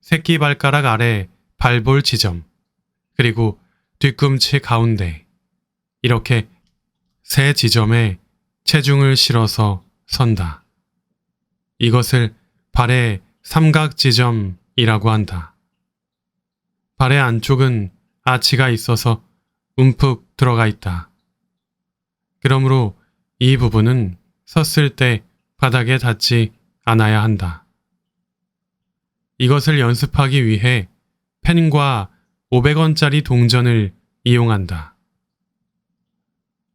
새끼발가락 아래 발볼 지점, 그리고 뒤꿈치 가운데 이렇게 세 지점에 체중을 실어서 선다. 이것을 발의 삼각지점이라고 한다. 발의 안쪽은 아치가 있어서 움푹 들어가 있다. 그러므로 이 부분은 섰을 때 바닥에 닿지 않아야 한다. 이것을 연습하기 위해 펜과 500원짜리 동전을 이용한다.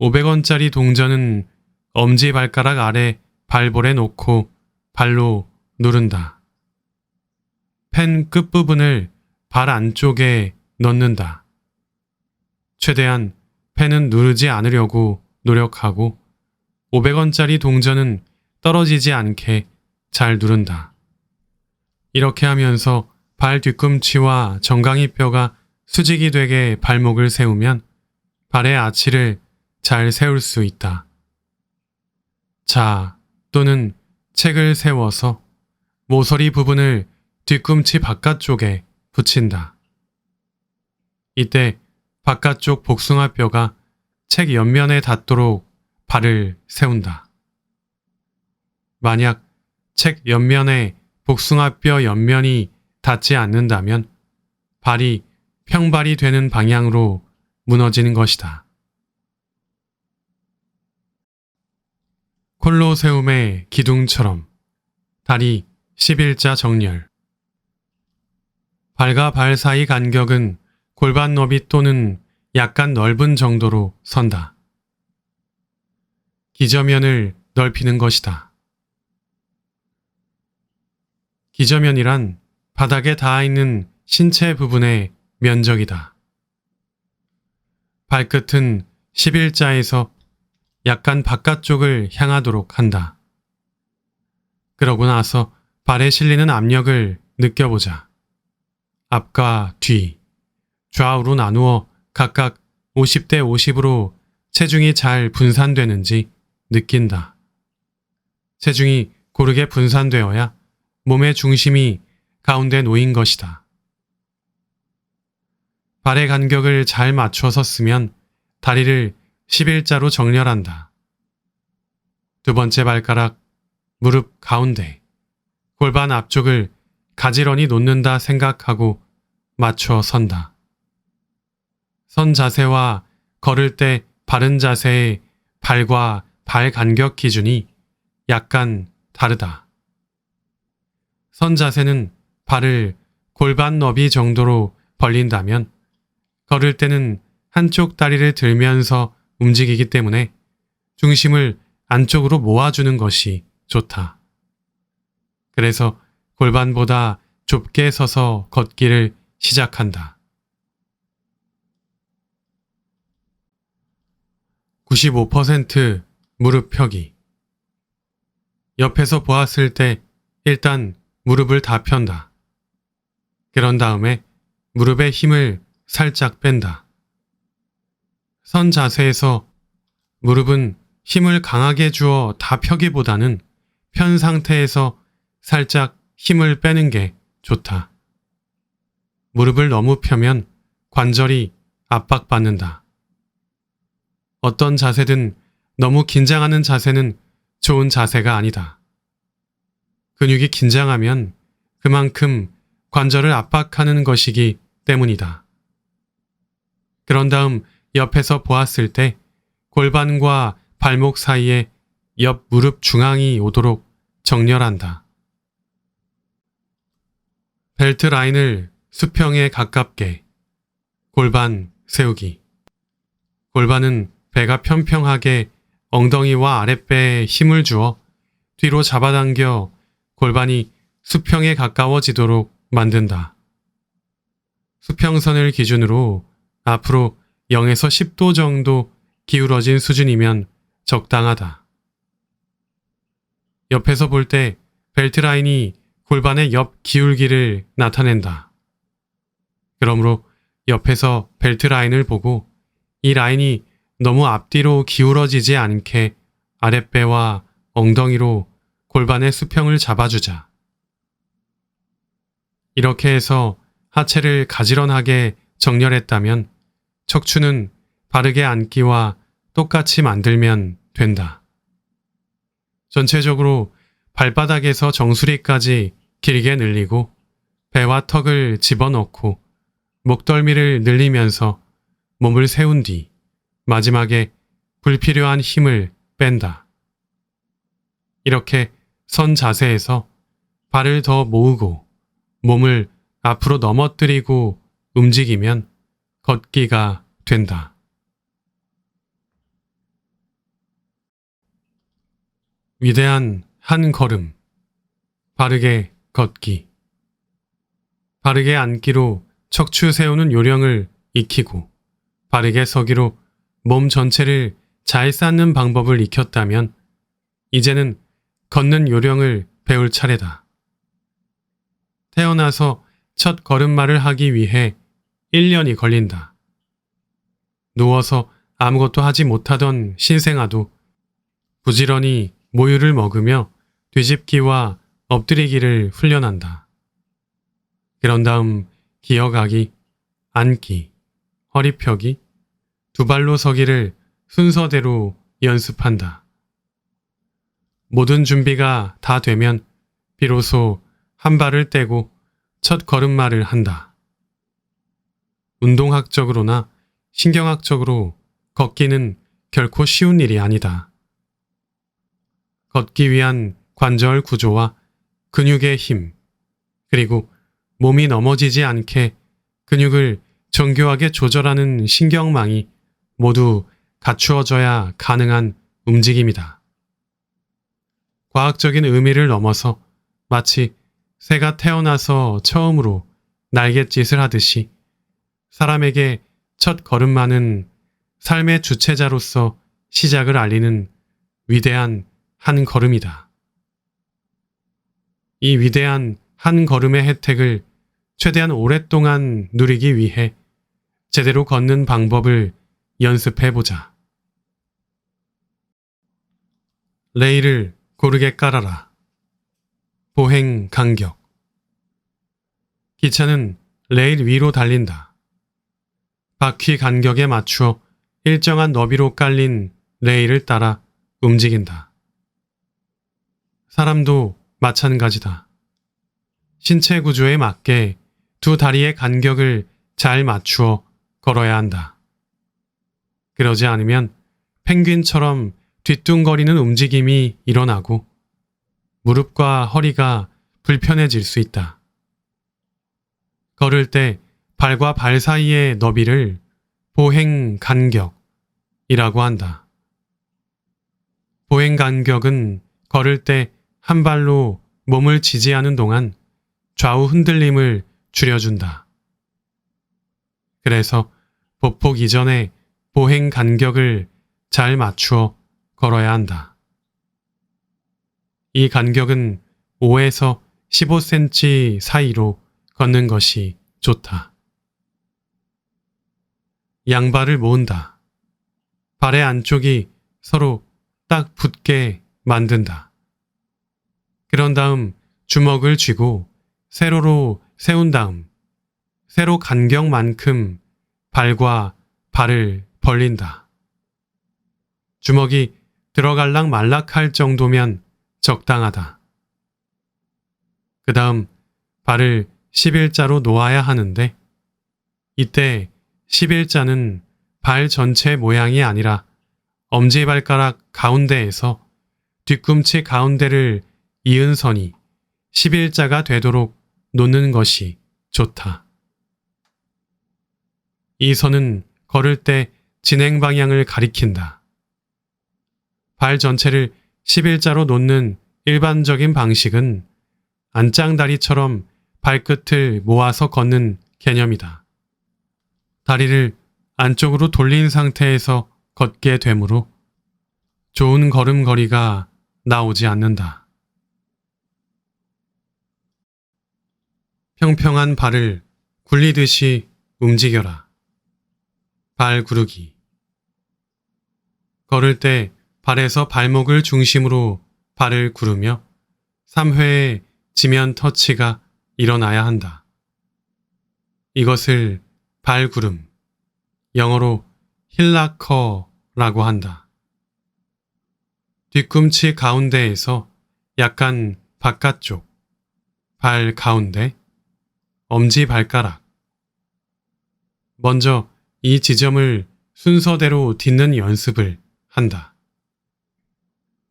500원짜리 동전은 엄지발가락 아래 발볼에 놓고 발로 누른다. 펜 끝부분을 발 안쪽에 넣는다. 최대한 펜은 누르지 않으려고 노력하고 500원짜리 동전은 떨어지지 않게 잘 누른다. 이렇게 하면서 발 뒤꿈치와 정강이 뼈가 수직이 되게 발목을 세우면 발의 아치를 잘 세울 수 있다. 자, 또는 책을 세워서 모서리 부분을 뒤꿈치 바깥쪽에 붙인다. 이때 바깥쪽 복숭아뼈가 책 옆면에 닿도록 발을 세운다. 만약 책 옆면에 복숭아뼈 옆면이 닿지 않는다면 발이 평발이 되는 방향으로 무너지는 것이다. 콜로세움의 기둥처럼 다리 11자 정렬. 발과 발 사이 간격은 골반 너비 또는 약간 넓은 정도로 선다. 기저면을 넓히는 것이다. 기저면이란 바닥에 닿아 있는 신체 부분의 면적이다. 발끝은 11자에서 약간 바깥쪽을 향하도록 한다. 그러고 나서 발에 실리는 압력을 느껴보자. 앞과 뒤, 좌우로 나누어 각각 50대 50으로 체중이 잘 분산되는지 느낀다. 체중이 고르게 분산되어야 몸의 중심이 가운데 놓인 것이다. 발의 간격을 잘 맞춰 섰으면 다리를 11자로 정렬한다. 두 번째 발가락, 무릎 가운데, 골반 앞쪽을 가지런히 놓는다 생각하고 맞춰 선다. 선 자세와 걸을 때 바른 자세의 발과 발 간격 기준이 약간 다르다. 선 자세는 발을 골반 너비 정도로 벌린다면 걸을 때는 한쪽 다리를 들면서 움직이기 때문에 중심을 안쪽으로 모아주는 것이 좋다. 그래서 골반보다 좁게 서서 걷기를 시작한다. 95% 무릎 펴기. 옆에서 보았을 때 일단 무릎을 다 편다. 그런 다음에 무릎에 힘을 살짝 뺀다. 선 자세에서 무릎은 힘을 강하게 주어 다 펴기보다는 편 상태에서 살짝 힘을 빼는 게 좋다. 무릎을 너무 펴면 관절이 압박받는다. 어떤 자세든 너무 긴장하는 자세는 좋은 자세가 아니다. 근육이 긴장하면 그만큼 관절을 압박하는 것이기 때문이다. 그런 다음 옆에서 보았을 때 골반과 발목 사이에 옆 무릎 중앙이 오도록 정렬한다. 벨트 라인을 수평에 가깝게. 골반 세우기. 골반은 배가 평평하게 엉덩이와 아랫배에 힘을 주어 뒤로 잡아당겨 골반이 수평에 가까워지도록 만든다. 수평선을 기준으로 앞으로 0에서 10도 정도 기울어진 수준이면 적당하다. 옆에서 볼 때 벨트 라인이 골반의 옆 기울기를 나타낸다. 그러므로 옆에서 벨트 라인을 보고 이 라인이 너무 앞뒤로 기울어지지 않게 아랫배와 엉덩이로 골반의 수평을 잡아주자. 이렇게 해서 하체를 가지런하게 정렬했다면 척추는 바르게 앉기와 똑같이 만들면 된다. 전체적으로 발바닥에서 정수리까지 길게 늘리고 배와 턱을 집어넣고 목덜미를 늘리면서 몸을 세운 뒤 마지막에 불필요한 힘을 뺀다. 이렇게 선 자세에서 발을 더 모으고 몸을 앞으로 넘어뜨리고 움직이면 걷기가 된다. 위대한 한 걸음. 바르게 걷기. 바르게 앉기로 척추 세우는 요령을 익히고 바르게 서기로 몸 전체를 잘 쌓는 방법을 익혔다면 이제는 걷는 요령을 배울 차례다. 태어나서 첫 걸음마를 하기 위해 1년이 걸린다. 누워서 아무것도 하지 못하던 신생아도 부지런히 모유를 먹으며 뒤집기와 엎드리기를 훈련한다. 그런 다음 기어가기, 앉기, 허리 펴기, 두 발로 서기를 순서대로 연습한다. 모든 준비가 다 되면 비로소 한 발을 떼고 첫 걸음마를 한다. 운동학적으로나 신경학적으로 걷기는 결코 쉬운 일이 아니다. 걷기 위한 관절 구조와 근육의 힘, 그리고 몸이 넘어지지 않게 근육을 정교하게 조절하는 신경망이 모두 갖추어져야 가능한 움직임이다. 과학적인 의미를 넘어서 마치 새가 태어나서 처음으로 날갯짓을 하듯이 사람에게 첫 걸음마는 삶의 주체자로서 시작을 알리는 위대한 한 걸음이다. 이 위대한 한 걸음의 혜택을 최대한 오랫동안 누리기 위해 제대로 걷는 방법을 연습해보자. 레일을 고르게 깔아라. 보행 간격. 기차는 레일 위로 달린다. 바퀴 간격에 맞추어 일정한 너비로 깔린 레일을 따라 움직인다. 사람도 마찬가지다. 신체 구조에 맞게 두 다리의 간격을 잘 맞추어 걸어야 한다. 그러지 않으면 펭귄처럼 뒤뚱거리는 움직임이 일어나고 무릎과 허리가 불편해질 수 있다. 걸을 때 발과 발 사이의 너비를 보행 간격이라고 한다. 보행 간격은 걸을 때 한 발로 몸을 지지하는 동안 좌우 흔들림을 줄여준다. 그래서 보폭 이전에 보행 간격을 잘 맞추어 걸어야 한다. 이 간격은 5에서 15cm 사이로 걷는 것이 좋다. 양발을 모은다. 발의 안쪽이 서로 딱 붙게 만든다. 그런 다음 주먹을 쥐고 세로로 세운 다음 세로 간격만큼 발과 발을 벌린다. 주먹이 들어갈락 말락할 정도면 적당하다. 그 다음 발을 11자로 놓아야 하는데 이때 11자는 발 전체 모양이 아니라 엄지발가락 가운데에서 뒤꿈치 가운데를 이은 선이 11자가 되도록 놓는 것이 좋다. 이 선은 걸을 때 진행 방향을 가리킨다. 발 전체를 11자로 놓는 일반적인 방식은 안짱다리처럼 발끝을 모아서 걷는 개념이다. 다리를 안쪽으로 돌린 상태에서 걷게 되므로 좋은 걸음걸이가 나오지 않는다. 평평한 발을 굴리듯이 움직여라. 발 구르기. 걸을 때 발에서 발목을 중심으로 발을 구르며 3회의 지면 터치가 일어나야 한다. 이것을 발구름, 영어로 힐라커라고 한다. 뒤꿈치 가운데에서 약간 바깥쪽, 발 가운데, 엄지발가락. 먼저 이 지점을 순서대로 딛는 연습을 한다.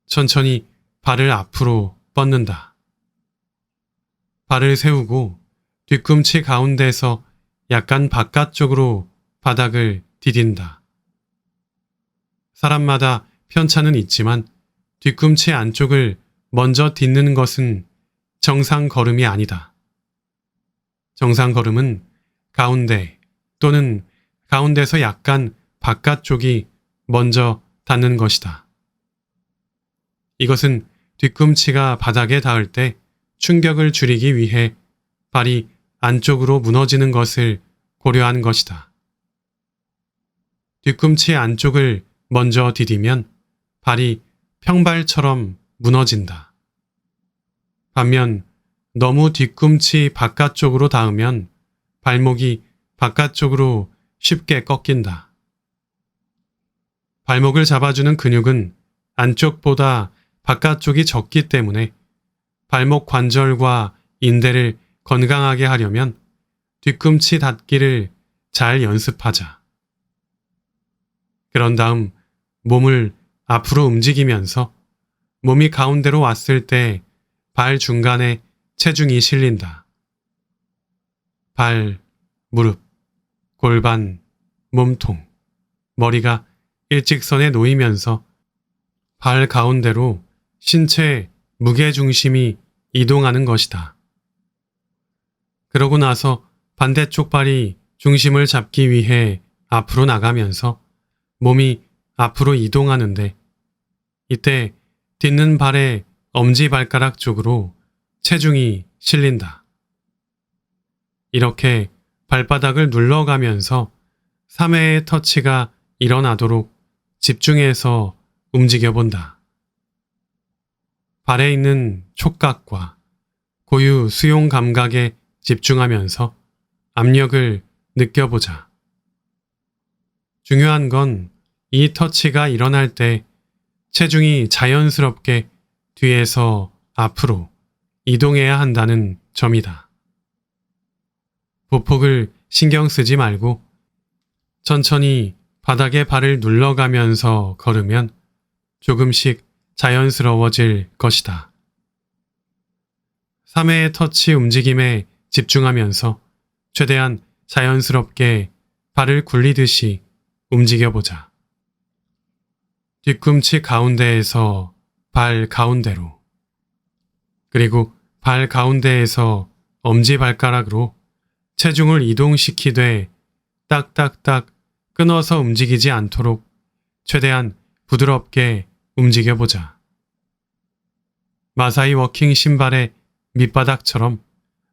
천천히 발을 앞으로 뻗는다. 발을 세우고 뒤꿈치 가운데에서 약간 바깥쪽으로 바닥을 디딘다. 사람마다 편차는 있지만 뒤꿈치 안쪽을 먼저 딛는 것은 정상 걸음이 아니다. 정상 걸음은 가운데 또는 가운데서 약간 바깥쪽이 먼저 닿는 것이다. 이것은 뒤꿈치가 바닥에 닿을 때 충격을 줄이기 위해 발이 안쪽으로 무너지는 것을 고려한 것이다. 뒤꿈치 안쪽을 먼저 디디면 발이 평발처럼 무너진다. 반면 너무 뒤꿈치 바깥쪽으로 닿으면 발목이 바깥쪽으로 쉽게 꺾인다. 발목을 잡아주는 근육은 안쪽보다 바깥쪽이 적기 때문에 발목 관절과 인대를 건강하게 하려면 뒤꿈치 닿기를 잘 연습하자. 그런 다음 몸을 앞으로 움직이면서 몸이 가운데로 왔을 때 발 중간에 체중이 실린다. 발, 무릎, 골반, 몸통, 머리가 일직선에 놓이면서 발 가운데로 신체의 무게중심이 이동하는 것이다. 그러고 나서 반대쪽 발이 중심을 잡기 위해 앞으로 나가면서 몸이 앞으로 이동하는데 이때 딛는 발의 엄지발가락 쪽으로 체중이 실린다. 이렇게 발바닥을 눌러가면서 3회의 터치가 일어나도록 집중해서 움직여본다. 발에 있는 촉각과 고유 수용 감각에 집중하면서 압력을 느껴보자. 중요한 건 이 터치가 일어날 때 체중이 자연스럽게 뒤에서 앞으로 이동해야 한다는 점이다. 보폭을 신경 쓰지 말고 천천히 바닥에 발을 눌러가면서 걸으면 조금씩 자연스러워질 것이다. 3회의 터치 움직임에 집중하면서 최대한 자연스럽게 발을 굴리듯이 움직여보자. 뒤꿈치 가운데에서 발 가운데로, 그리고 발 가운데에서 엄지발가락으로 체중을 이동시키되 딱딱딱 끊어서 움직이지 않도록 최대한 부드럽게 움직여보자. 마사이 워킹 신발의 밑바닥처럼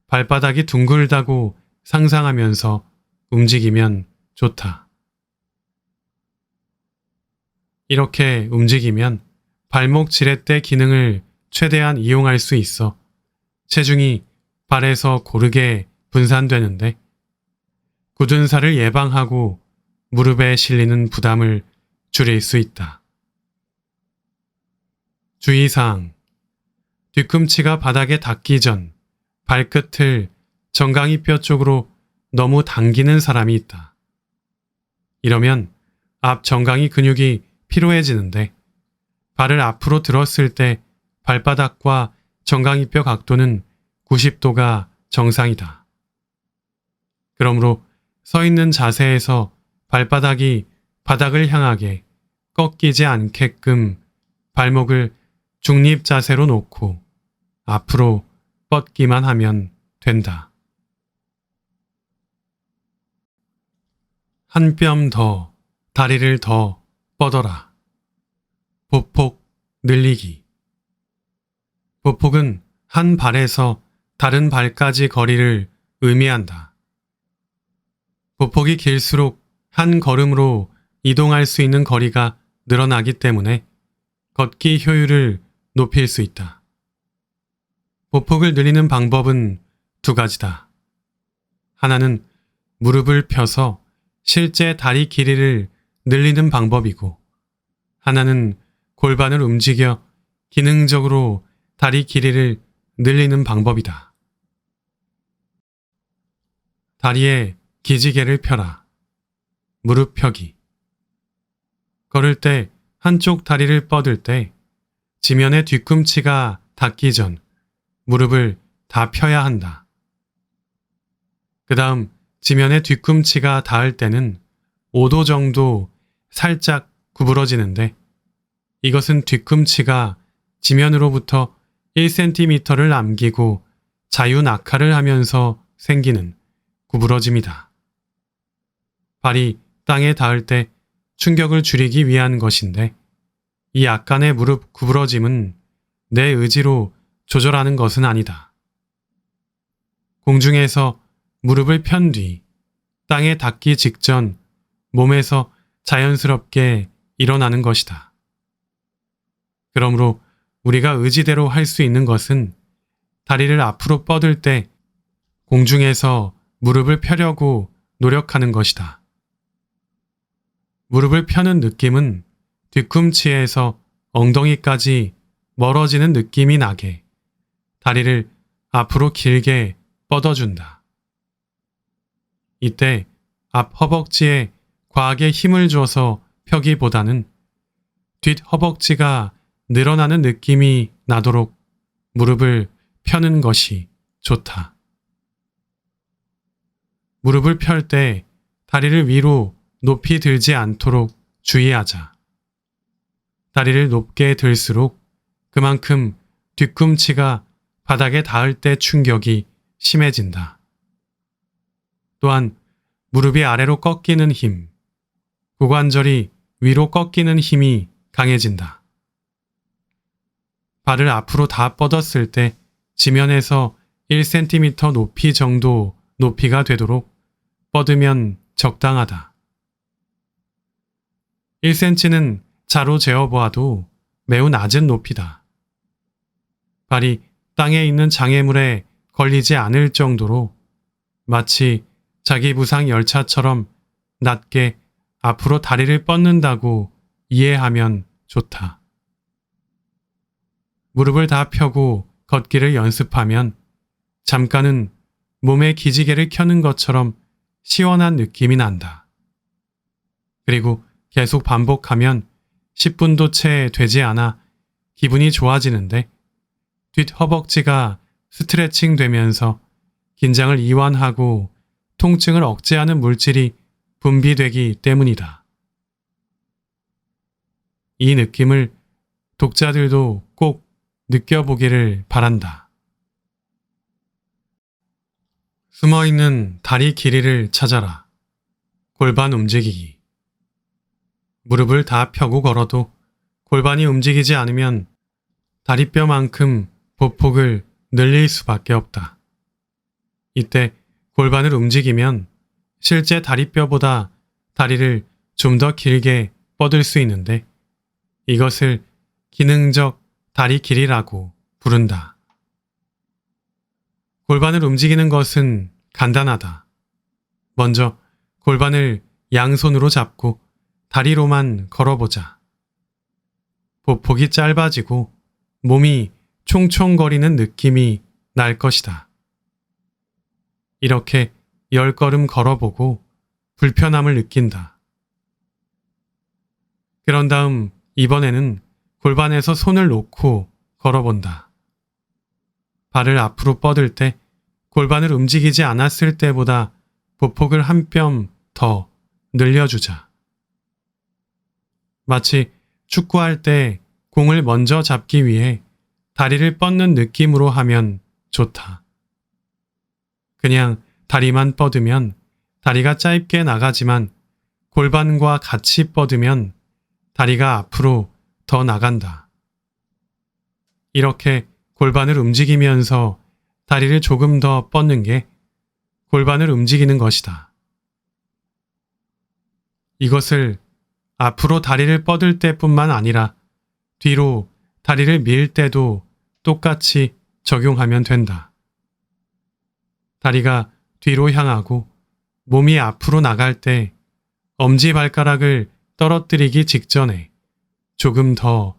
발바닥이 둥글다고 상상하면서 움직이면 좋다. 이렇게 움직이면 발목 지렛대 기능을 최대한 이용할 수 있어 체중이 발에서 고르게 분산되는데 굳은 살을 예방하고 무릎에 실리는 부담을 줄일 수 있다. 주의사항: 뒤꿈치가 바닥에 닿기 전 발끝을 정강이뼈 쪽으로 너무 당기는 사람이 있다. 이러면 앞 정강이 근육이 피로해지는데 발을 앞으로 들었을 때 발바닥과 정강이뼈 각도는 90도가 정상이다. 그러므로 서 있는 자세에서 발바닥이 바닥을 향하게 꺾이지 않게끔 발목을 중립 자세로 놓고 앞으로 뻗기만 하면 된다. 한 뼘 더, 다리를 더 뻗어라. 보폭 늘리기. 보폭은 한 발에서 다른 발까지 거리를 의미한다. 보폭이 길수록 한 걸음으로 이동할 수 있는 거리가 늘어나기 때문에 걷기 효율을 높일 수 있다. 보폭을 늘리는 방법은 두 가지다. 하나는 무릎을 펴서 실제 다리 길이를 늘리는 방법이고, 하나는 골반을 움직여 기능적으로 다리 길이를 늘리는 방법이다. 다리에 기지개를 펴라. 무릎 펴기. 걸을 때 한쪽 다리를 뻗을 때 지면의 뒤꿈치가 닿기 전 무릎을 다 펴야 한다. 그 다음 지면의 뒤꿈치가 닿을 때는 5도 정도 살짝 구부러지는데 이것은 뒤꿈치가 지면으로부터 1cm를 남기고 자유낙하를 하면서 생기는 구부러짐이다. 발이 땅에 닿을 때 충격을 줄이기 위한 것인데 이 약간의 무릎 구부러짐은 내 의지로 조절하는 것은 아니다. 공중에서 무릎을 편 뒤 땅에 닿기 직전 몸에서 자연스럽게 일어나는 것이다. 그러므로 우리가 의지대로 할 수 있는 것은 다리를 앞으로 뻗을 때 공중에서 무릎을 펴려고 노력하는 것이다. 무릎을 펴는 느낌은 뒤꿈치에서 엉덩이까지 멀어지는 느낌이 나게 다리를 앞으로 길게 뻗어준다. 이때 앞 허벅지에 과하게 힘을 줘서 펴기보다는 뒷 허벅지가 늘어나는 느낌이 나도록 무릎을 펴는 것이 좋다. 무릎을 펼 때 다리를 위로 높이 들지 않도록 주의하자. 다리를 높게 들수록 그만큼 뒤꿈치가 바닥에 닿을 때 충격이 심해진다. 또한 무릎이 아래로 꺾이는 힘, 고관절이 위로 꺾이는 힘이 강해진다. 발을 앞으로 다 뻗었을 때 지면에서 1cm 높이 정도 높이가 되도록 뻗으면 적당하다. 1cm는 자로 재어보아도 매우 낮은 높이다. 발이 땅에 있는 장애물에 걸리지 않을 정도로 마치 자기 부상 열차처럼 낮게 앞으로 다리를 뻗는다고 이해하면 좋다. 무릎을 다 펴고 걷기를 연습하면 잠깐은 몸의 기지개를 켜는 것처럼 시원한 느낌이 난다. 그리고 계속 반복하면 10분도 채 되지 않아 기분이 좋아지는데 뒷허벅지가 스트레칭 되면서 긴장을 이완하고 통증을 억제하는 물질이 분비되기 때문이다. 이 느낌을 독자들도 꼭 느껴보기를 바란다. 숨어있는 다리 길이를 찾아라. 골반 움직이기. 무릎을 다 펴고 걸어도 골반이 움직이지 않으면 다리뼈만큼 보폭을 늘릴 수밖에 없다. 이때 골반을 움직이면 실제 다리뼈보다 다리를 좀 더 길게 뻗을 수 있는데 이것을 기능적 다리 길이라고 부른다. 골반을 움직이는 것은 간단하다. 먼저 골반을 양손으로 잡고 다리로만 걸어보자. 보폭이 짧아지고 몸이 총총거리는 느낌이 날 것이다. 이렇게 10걸음 걸어보고 불편함을 느낀다. 그런 다음 이번에는 골반에서 손을 놓고 걸어본다. 발을 앞으로 뻗을 때 골반을 움직이지 않았을 때보다 보폭을 한 뼘 더 늘려주자. 마치 축구할 때 공을 먼저 잡기 위해 다리를 뻗는 느낌으로 하면 좋다. 그냥 다리만 뻗으면 다리가 짧게 나가지만 골반과 같이 뻗으면 다리가 앞으로 더 나간다. 이렇게 골반을 움직이면서 다리를 조금 더 뻗는 게 골반을 움직이는 것이다. 이것을 앞으로 다리를 뻗을 때뿐만 아니라 뒤로 다리를 밀 때도 똑같이 적용하면 된다. 다리가 뒤로 향하고 몸이 앞으로 나갈 때 엄지발가락을 떨어뜨리기 직전에 조금 더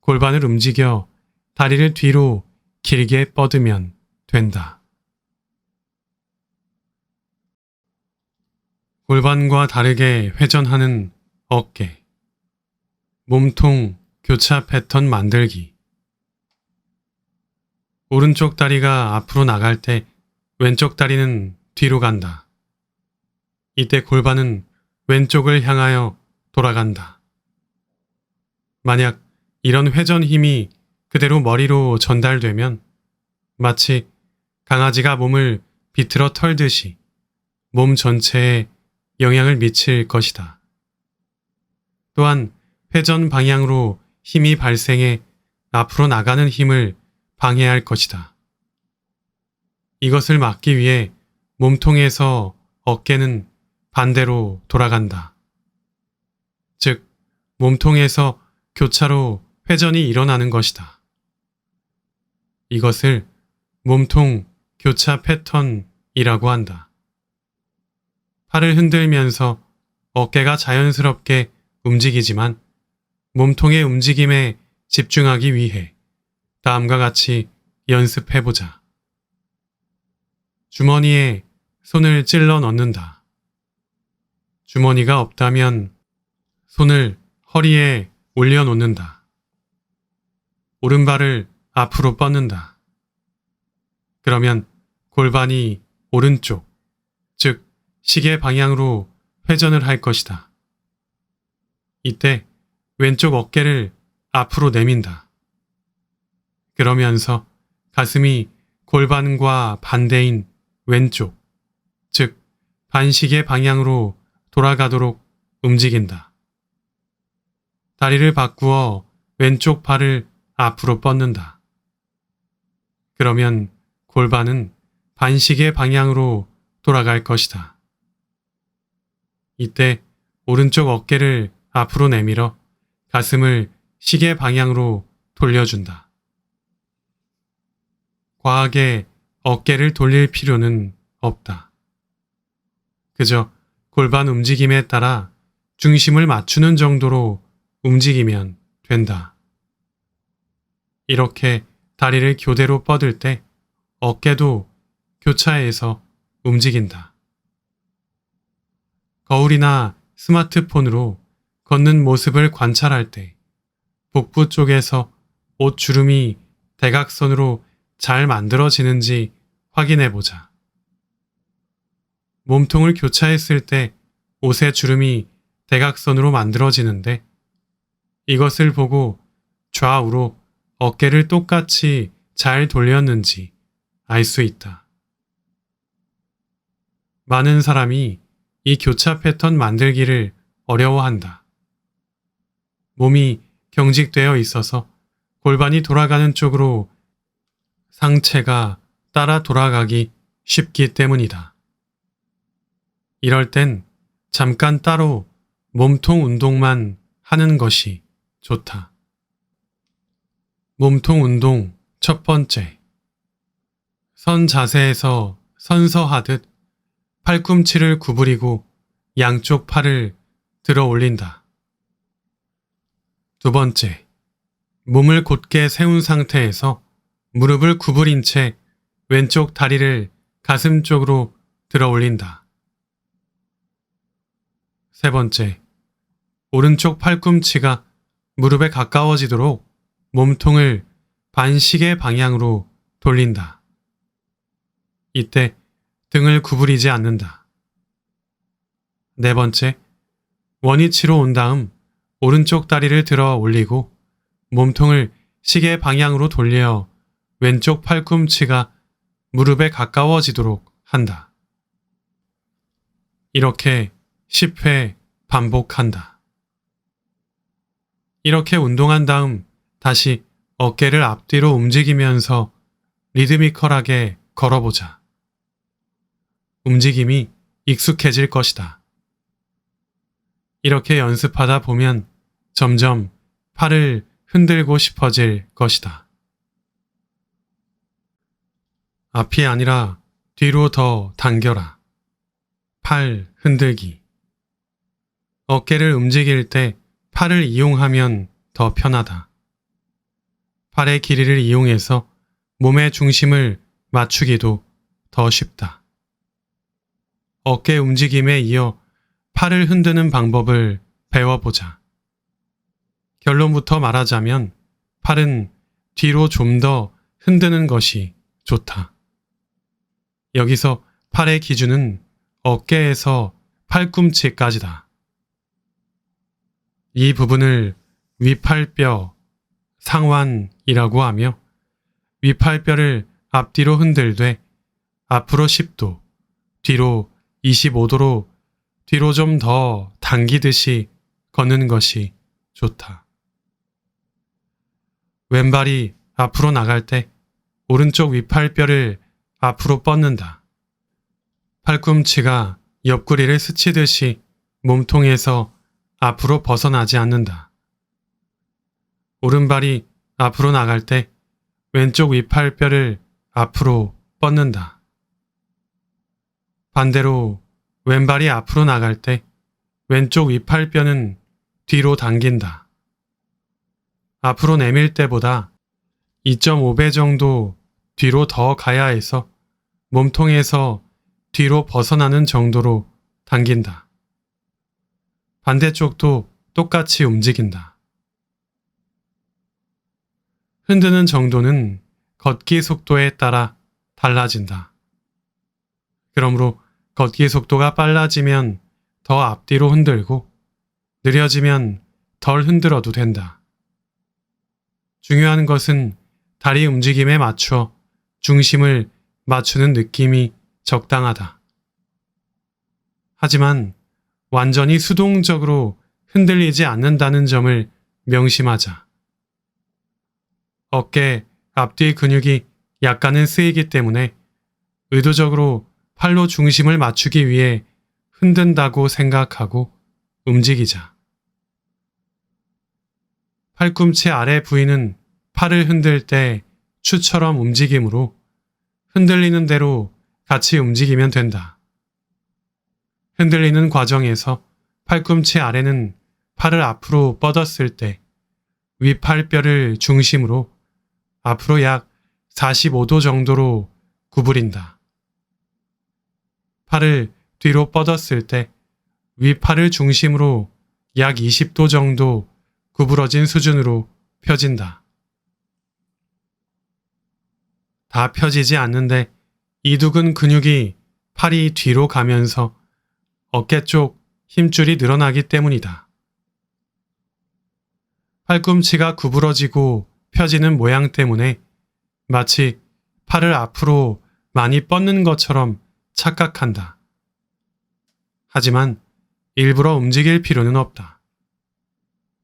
골반을 움직여 다리를 뒤로 길게 뻗으면 된다. 골반과 다르게 회전하는 어깨, 몸통 교차 패턴 만들기. 오른쪽 다리가 앞으로 나갈 때 왼쪽 다리는 뒤로 간다. 이때 골반은 왼쪽을 향하여 돌아간다. 만약 이런 회전 힘이 그대로 머리로 전달되면 마치 강아지가 몸을 비틀어 털듯이 몸 전체에 영향을 미칠 것이다. 또한 회전 방향으로 힘이 발생해 앞으로 나가는 힘을 방해할 것이다. 이것을 막기 위해 몸통에서 어깨는 반대로 돌아간다. 즉, 몸통에서 교차로 회전이 일어나는 것이다. 이것을 몸통 교차 패턴이라고 한다. 팔을 흔들면서 어깨가 자연스럽게 움직이지만 몸통의 움직임에 집중하기 위해 다음과 같이 연습해보자. 주머니에 손을 찔러 넣는다. 주머니가 없다면 손을 허리에 올려놓는다. 오른발을 앞으로 뻗는다. 그러면 골반이 오른쪽, 즉 시계 방향으로 회전을 할 것이다. 이때 왼쪽 어깨를 앞으로 내민다. 그러면서 가슴이 골반과 반대인 왼쪽, 즉 반시계 방향으로 돌아가도록 움직인다. 다리를 바꾸어 왼쪽 팔을 앞으로 뻗는다. 그러면 골반은 반시계 방향으로 돌아갈 것이다. 이때 오른쪽 어깨를 앞으로 내밀어 가슴을 시계 방향으로 돌려준다. 과하게 어깨를 돌릴 필요는 없다. 그저 골반 움직임에 따라 중심을 맞추는 정도로 움직이면 된다. 이렇게 다리를 교대로 뻗을 때 어깨도 교차해서 움직인다. 거울이나 스마트폰으로 걷는 모습을 관찰할 때 복부 쪽에서 옷 주름이 대각선으로 잘 만들어지는지 확인해 보자. 몸통을 교차했을 때 옷의 주름이 대각선으로 만들어지는데 이것을 보고 좌우로 어깨를 똑같이 잘 돌렸는지 알 수 있다. 많은 사람이 이 교차 패턴 만들기를 어려워한다. 몸이 경직되어 있어서 골반이 돌아가는 쪽으로 상체가 따라 돌아가기 쉽기 때문이다. 이럴 땐 잠깐 따로 몸통 운동만 하는 것이 좋다. 몸통 운동 첫 번째. 선 자세에서 선서하듯 팔꿈치를 구부리고 양쪽 팔을 들어 올린다. 두 번째. 몸을 곧게 세운 상태에서 무릎을 구부린 채 왼쪽 다리를 가슴 쪽으로 들어 올린다. 세 번째. 오른쪽 팔꿈치가 무릎에 가까워지도록 몸통을 반시계 방향으로 돌린다. 이때 등을 구부리지 않는다. 네 번째. 원위치로 온 다음 오른쪽 다리를 들어 올리고 몸통을 시계 방향으로 돌려 왼쪽 팔꿈치가 무릎에 가까워지도록 한다. 이렇게 10회 반복한다. 이렇게 운동한 다음 다시 어깨를 앞뒤로 움직이면서 리드미컬하게 걸어보자. 움직임이 익숙해질 것이다. 이렇게 연습하다 보면 점점 팔을 흔들고 싶어질 것이다. 앞이 아니라 뒤로 더 당겨라. 팔 흔들기. 어깨를 움직일 때 팔을 이용하면 더 편하다. 팔의 길이를 이용해서 몸의 중심을 맞추기도 더 쉽다. 어깨 움직임에 이어 팔을 흔드는 방법을 배워보자. 결론부터 말하자면 팔은 뒤로 좀 더 흔드는 것이 좋다. 여기서 팔의 기준은 어깨에서 팔꿈치까지다. 이 부분을 위팔뼈, 상완이라고 하며 위팔뼈를 앞뒤로 흔들되 앞으로 10도, 뒤로 25도로 뒤로 좀 더 당기듯이 걷는 것이 좋다. 왼발이 앞으로 나갈 때 오른쪽 위팔뼈를 앞으로 뻗는다. 팔꿈치가 옆구리를 스치듯이 몸통에서 앞으로 벗어나지 않는다. 오른발이 앞으로 나갈 때 왼쪽 위팔뼈를 앞으로 뻗는다. 반대로 왼발이 앞으로 나갈 때 왼쪽 위팔뼈는 뒤로 당긴다. 앞으로 내밀 때보다 2.5배 정도 뒤로 더 가야 해서 몸통에서 뒤로 벗어나는 정도로 당긴다. 반대쪽도 똑같이 움직인다. 흔드는 정도는 걷기 속도에 따라 달라진다. 그러므로 걷기 속도가 빨라지면 더 앞뒤로 흔들고 느려지면 덜 흔들어도 된다. 중요한 것은 다리 움직임에 맞춰 중심을 맞추는 느낌이 적당하다. 하지만 완전히 수동적으로 흔들리지 않는다는 점을 명심하자. 어깨, 앞뒤 근육이 약간은 쓰이기 때문에 의도적으로 팔로 중심을 맞추기 위해 흔든다고 생각하고 움직이자. 팔꿈치 아래 부위는 팔을 흔들 때 추처럼 움직이므로 흔들리는 대로 같이 움직이면 된다. 흔들리는 과정에서 팔꿈치 아래는 팔을 앞으로 뻗었을 때 윗팔뼈를 중심으로 앞으로 약 45도 정도로 구부린다. 팔을 뒤로 뻗었을 때 윗팔을 중심으로 약 20도 정도 구부러진 수준으로 펴진다. 다 펴지지 않는데 이두근 근육이 팔이 뒤로 가면서 어깨 쪽 힘줄이 늘어나기 때문이다. 팔꿈치가 구부러지고 펴지는 모양 때문에 마치 팔을 앞으로 많이 뻗는 것처럼 착각한다. 하지만 일부러 움직일 필요는 없다.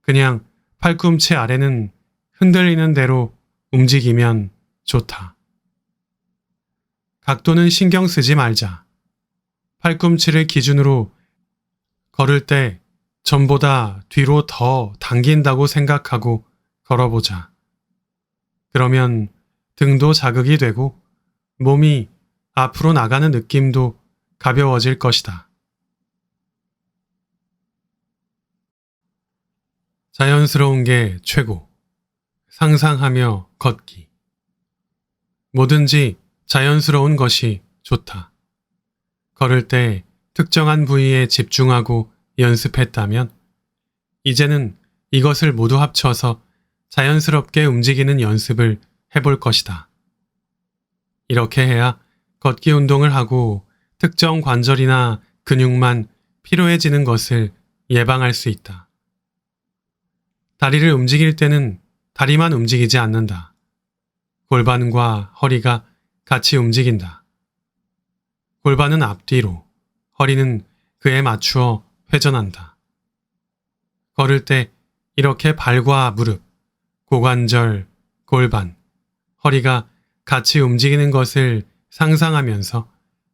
그냥 팔꿈치 아래는 흔들리는 대로 움직이면 좋다. 각도는 신경 쓰지 말자. 팔꿈치를 기준으로 걸을 때 전보다 뒤로 더 당긴다고 생각하고 걸어보자. 그러면 등도 자극이 되고 몸이 앞으로 나가는 느낌도 가벼워질 것이다. 자연스러운 게 최고. 상상하며 걷기. 뭐든지 자연스러운 것이 좋다. 걸을 때 특정한 부위에 집중하고 연습했다면 이제는 이것을 모두 합쳐서 자연스럽게 움직이는 연습을 해볼 것이다. 이렇게 해야 걷기 운동을 하고 특정 관절이나 근육만 피로해지는 것을 예방할 수 있다. 다리를 움직일 때는 다리만 움직이지 않는다. 골반과 허리가 같이 움직인다. 골반은 앞뒤로, 허리는 그에 맞추어 회전한다. 걸을 때 이렇게 발과 무릎, 고관절, 골반, 허리가 같이 움직이는 것을 상상하면서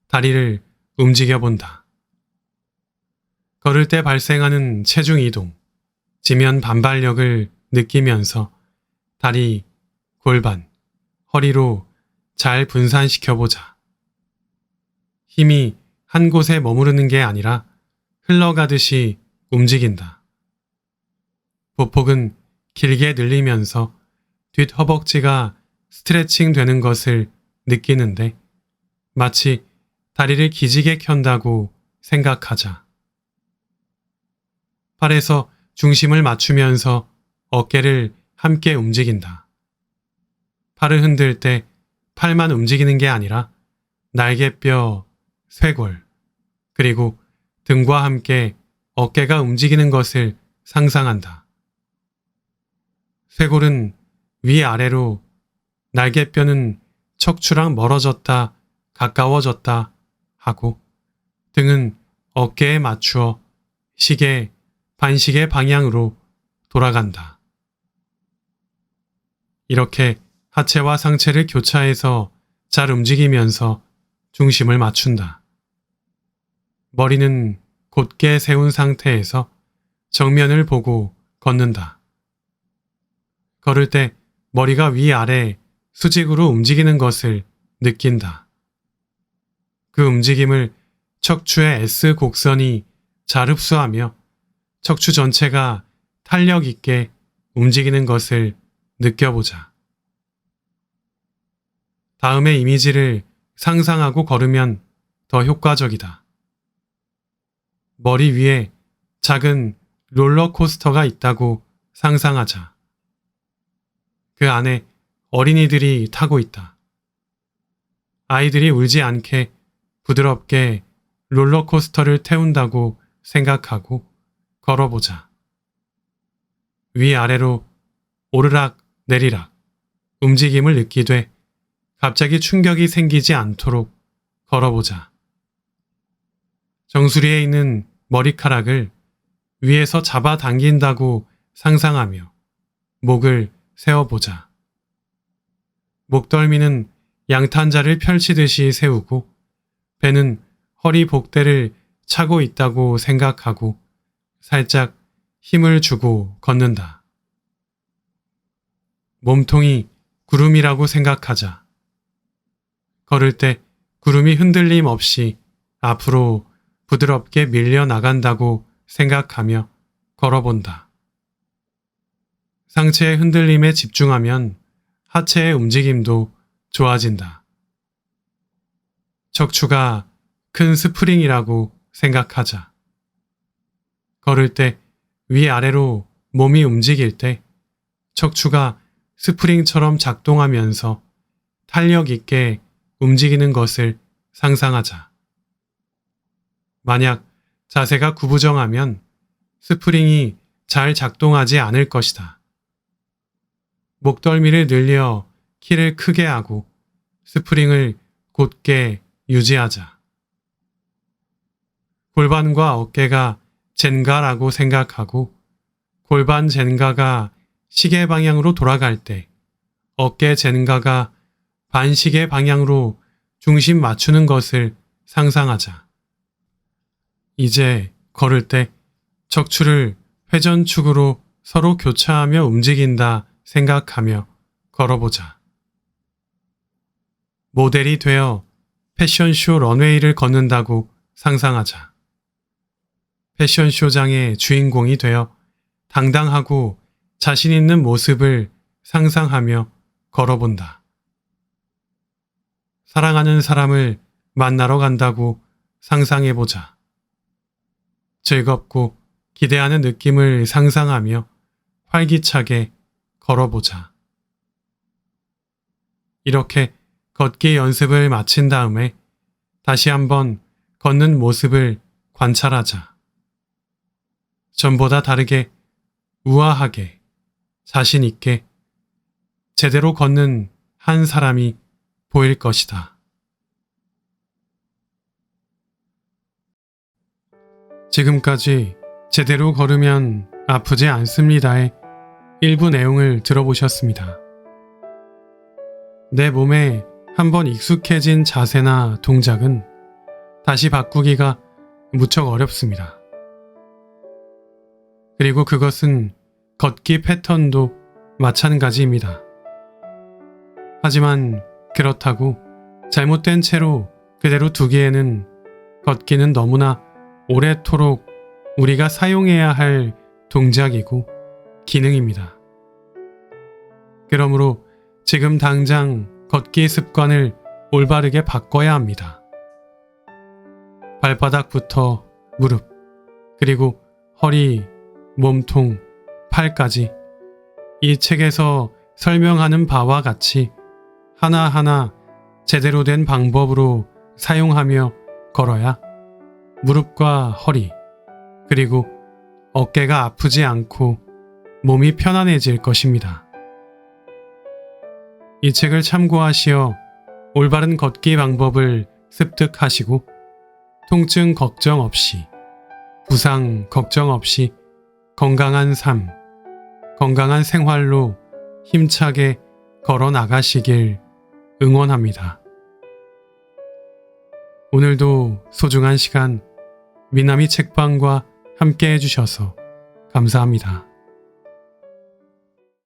다리를 움직여 본다. 걸을 때 발생하는 체중 이동, 지면 반발력을 느끼면서 다리, 골반, 허리로 잘 분산시켜보자. 힘이 한 곳에 머무르는 게 아니라 흘러가듯이 움직인다. 보폭은 길게 늘리면서 뒷허벅지가 스트레칭 되는 것을 느끼는데 마치 다리를 기지개 켠다고 생각하자. 팔에서 중심을 맞추면서 어깨를 함께 움직인다. 팔을 흔들 때 팔만 움직이는 게 아니라 날개뼈, 쇄골, 그리고 등과 함께 어깨가 움직이는 것을 상상한다. 쇄골은 위아래로, 날개뼈는 척추랑 멀어졌다, 가까워졌다 하고 등은 어깨에 맞추어 시계, 반시계 방향으로 돌아간다. 이렇게 하체와 상체를 교차해서 잘 움직이면서 중심을 맞춘다. 머리는 곧게 세운 상태에서 정면을 보고 걷는다. 걸을 때 머리가 위아래 수직으로 움직이는 것을 느낀다. 그 움직임을 척추의 S 곡선이 잘 흡수하며 척추 전체가 탄력 있게 움직이는 것을 느껴보자. 다음의 이미지를 상상하고 걸으면 더 효과적이다. 머리 위에 작은 롤러코스터가 있다고 상상하자. 그 안에 어린이들이 타고 있다. 아이들이 울지 않게 부드럽게 롤러코스터를 태운다고 생각하고 걸어보자. 위아래로 오르락 내리락, 움직임을 느끼되 갑자기 충격이 생기지 않도록 걸어보자. 정수리에 있는 머리카락을 위에서 잡아당긴다고 상상하며 목을 세워보자. 목덜미는 양탄자를 펼치듯이 세우고 배는 허리 복대를 차고 있다고 생각하고 살짝 힘을 주고 걷는다. 몸통이 구름이라고 생각하자. 걸을 때 구름이 흔들림 없이 앞으로 부드럽게 밀려 나간다고 생각하며 걸어본다. 상체의 흔들림에 집중하면 하체의 움직임도 좋아진다. 척추가 큰 스프링이라고 생각하자. 걸을 때 위아래로 몸이 움직일 때 척추가 스프링처럼 작동하면서 탄력 있게 움직이는 것을 상상하자. 만약 자세가 구부정하면 스프링이 잘 작동하지 않을 것이다. 목덜미를 늘려 키를 크게 하고 스프링을 곧게 유지하자. 골반과 어깨가 젠가라고 생각하고 골반 젠가가 시계 방향으로 돌아갈 때 어깨 젠가가 반시계 방향으로 중심 맞추는 것을 상상하자. 이제 걸을 때 척추를 회전축으로 서로 교차하며 움직인다 생각하며 걸어보자. 모델이 되어 패션쇼 런웨이를 걷는다고 상상하자. 패션쇼장의 주인공이 되어 당당하고 자신 있는 모습을 상상하며 걸어본다. 사랑하는 사람을 만나러 간다고 상상해보자. 즐겁고 기대하는 느낌을 상상하며 활기차게 걸어보자. 이렇게 걷기 연습을 마친 다음에 다시 한번 걷는 모습을 관찰하자. 전보다 다르게 우아하게 자신 있게 제대로 걷는 한 사람이 보일 것이다. 지금까지 제대로 걸으면 아프지 않습니다의 일부 내용을 들어보셨습니다. 내 몸에 한번 익숙해진 자세나 동작은 다시 바꾸기가 무척 어렵습니다. 그리고 그것은 걷기 패턴도 마찬가지입니다. 하지만 그렇다고 잘못된 채로 그대로 두기에는 걷기는 너무나 오래도록 우리가 사용해야 할 동작이고 기능입니다. 그러므로 지금 당장 걷기 습관을 올바르게 바꿔야 합니다. 발바닥부터 무릎, 그리고 허리, 몸통, 팔까지 이 책에서 설명하는 바와 같이 하나하나 제대로 된 방법으로 사용하며 걸어야 무릎과 허리, 그리고 어깨가 아프지 않고 몸이 편안해질 것입니다. 이 책을 참고하시어 올바른 걷기 방법을 습득하시고 통증 걱정 없이, 부상 걱정 없이 건강한 삶, 건강한 생활로 힘차게 걸어 나가시길 응원합니다. 오늘도 소중한 시간 미나미 책방과 함께 해주셔서 감사합니다.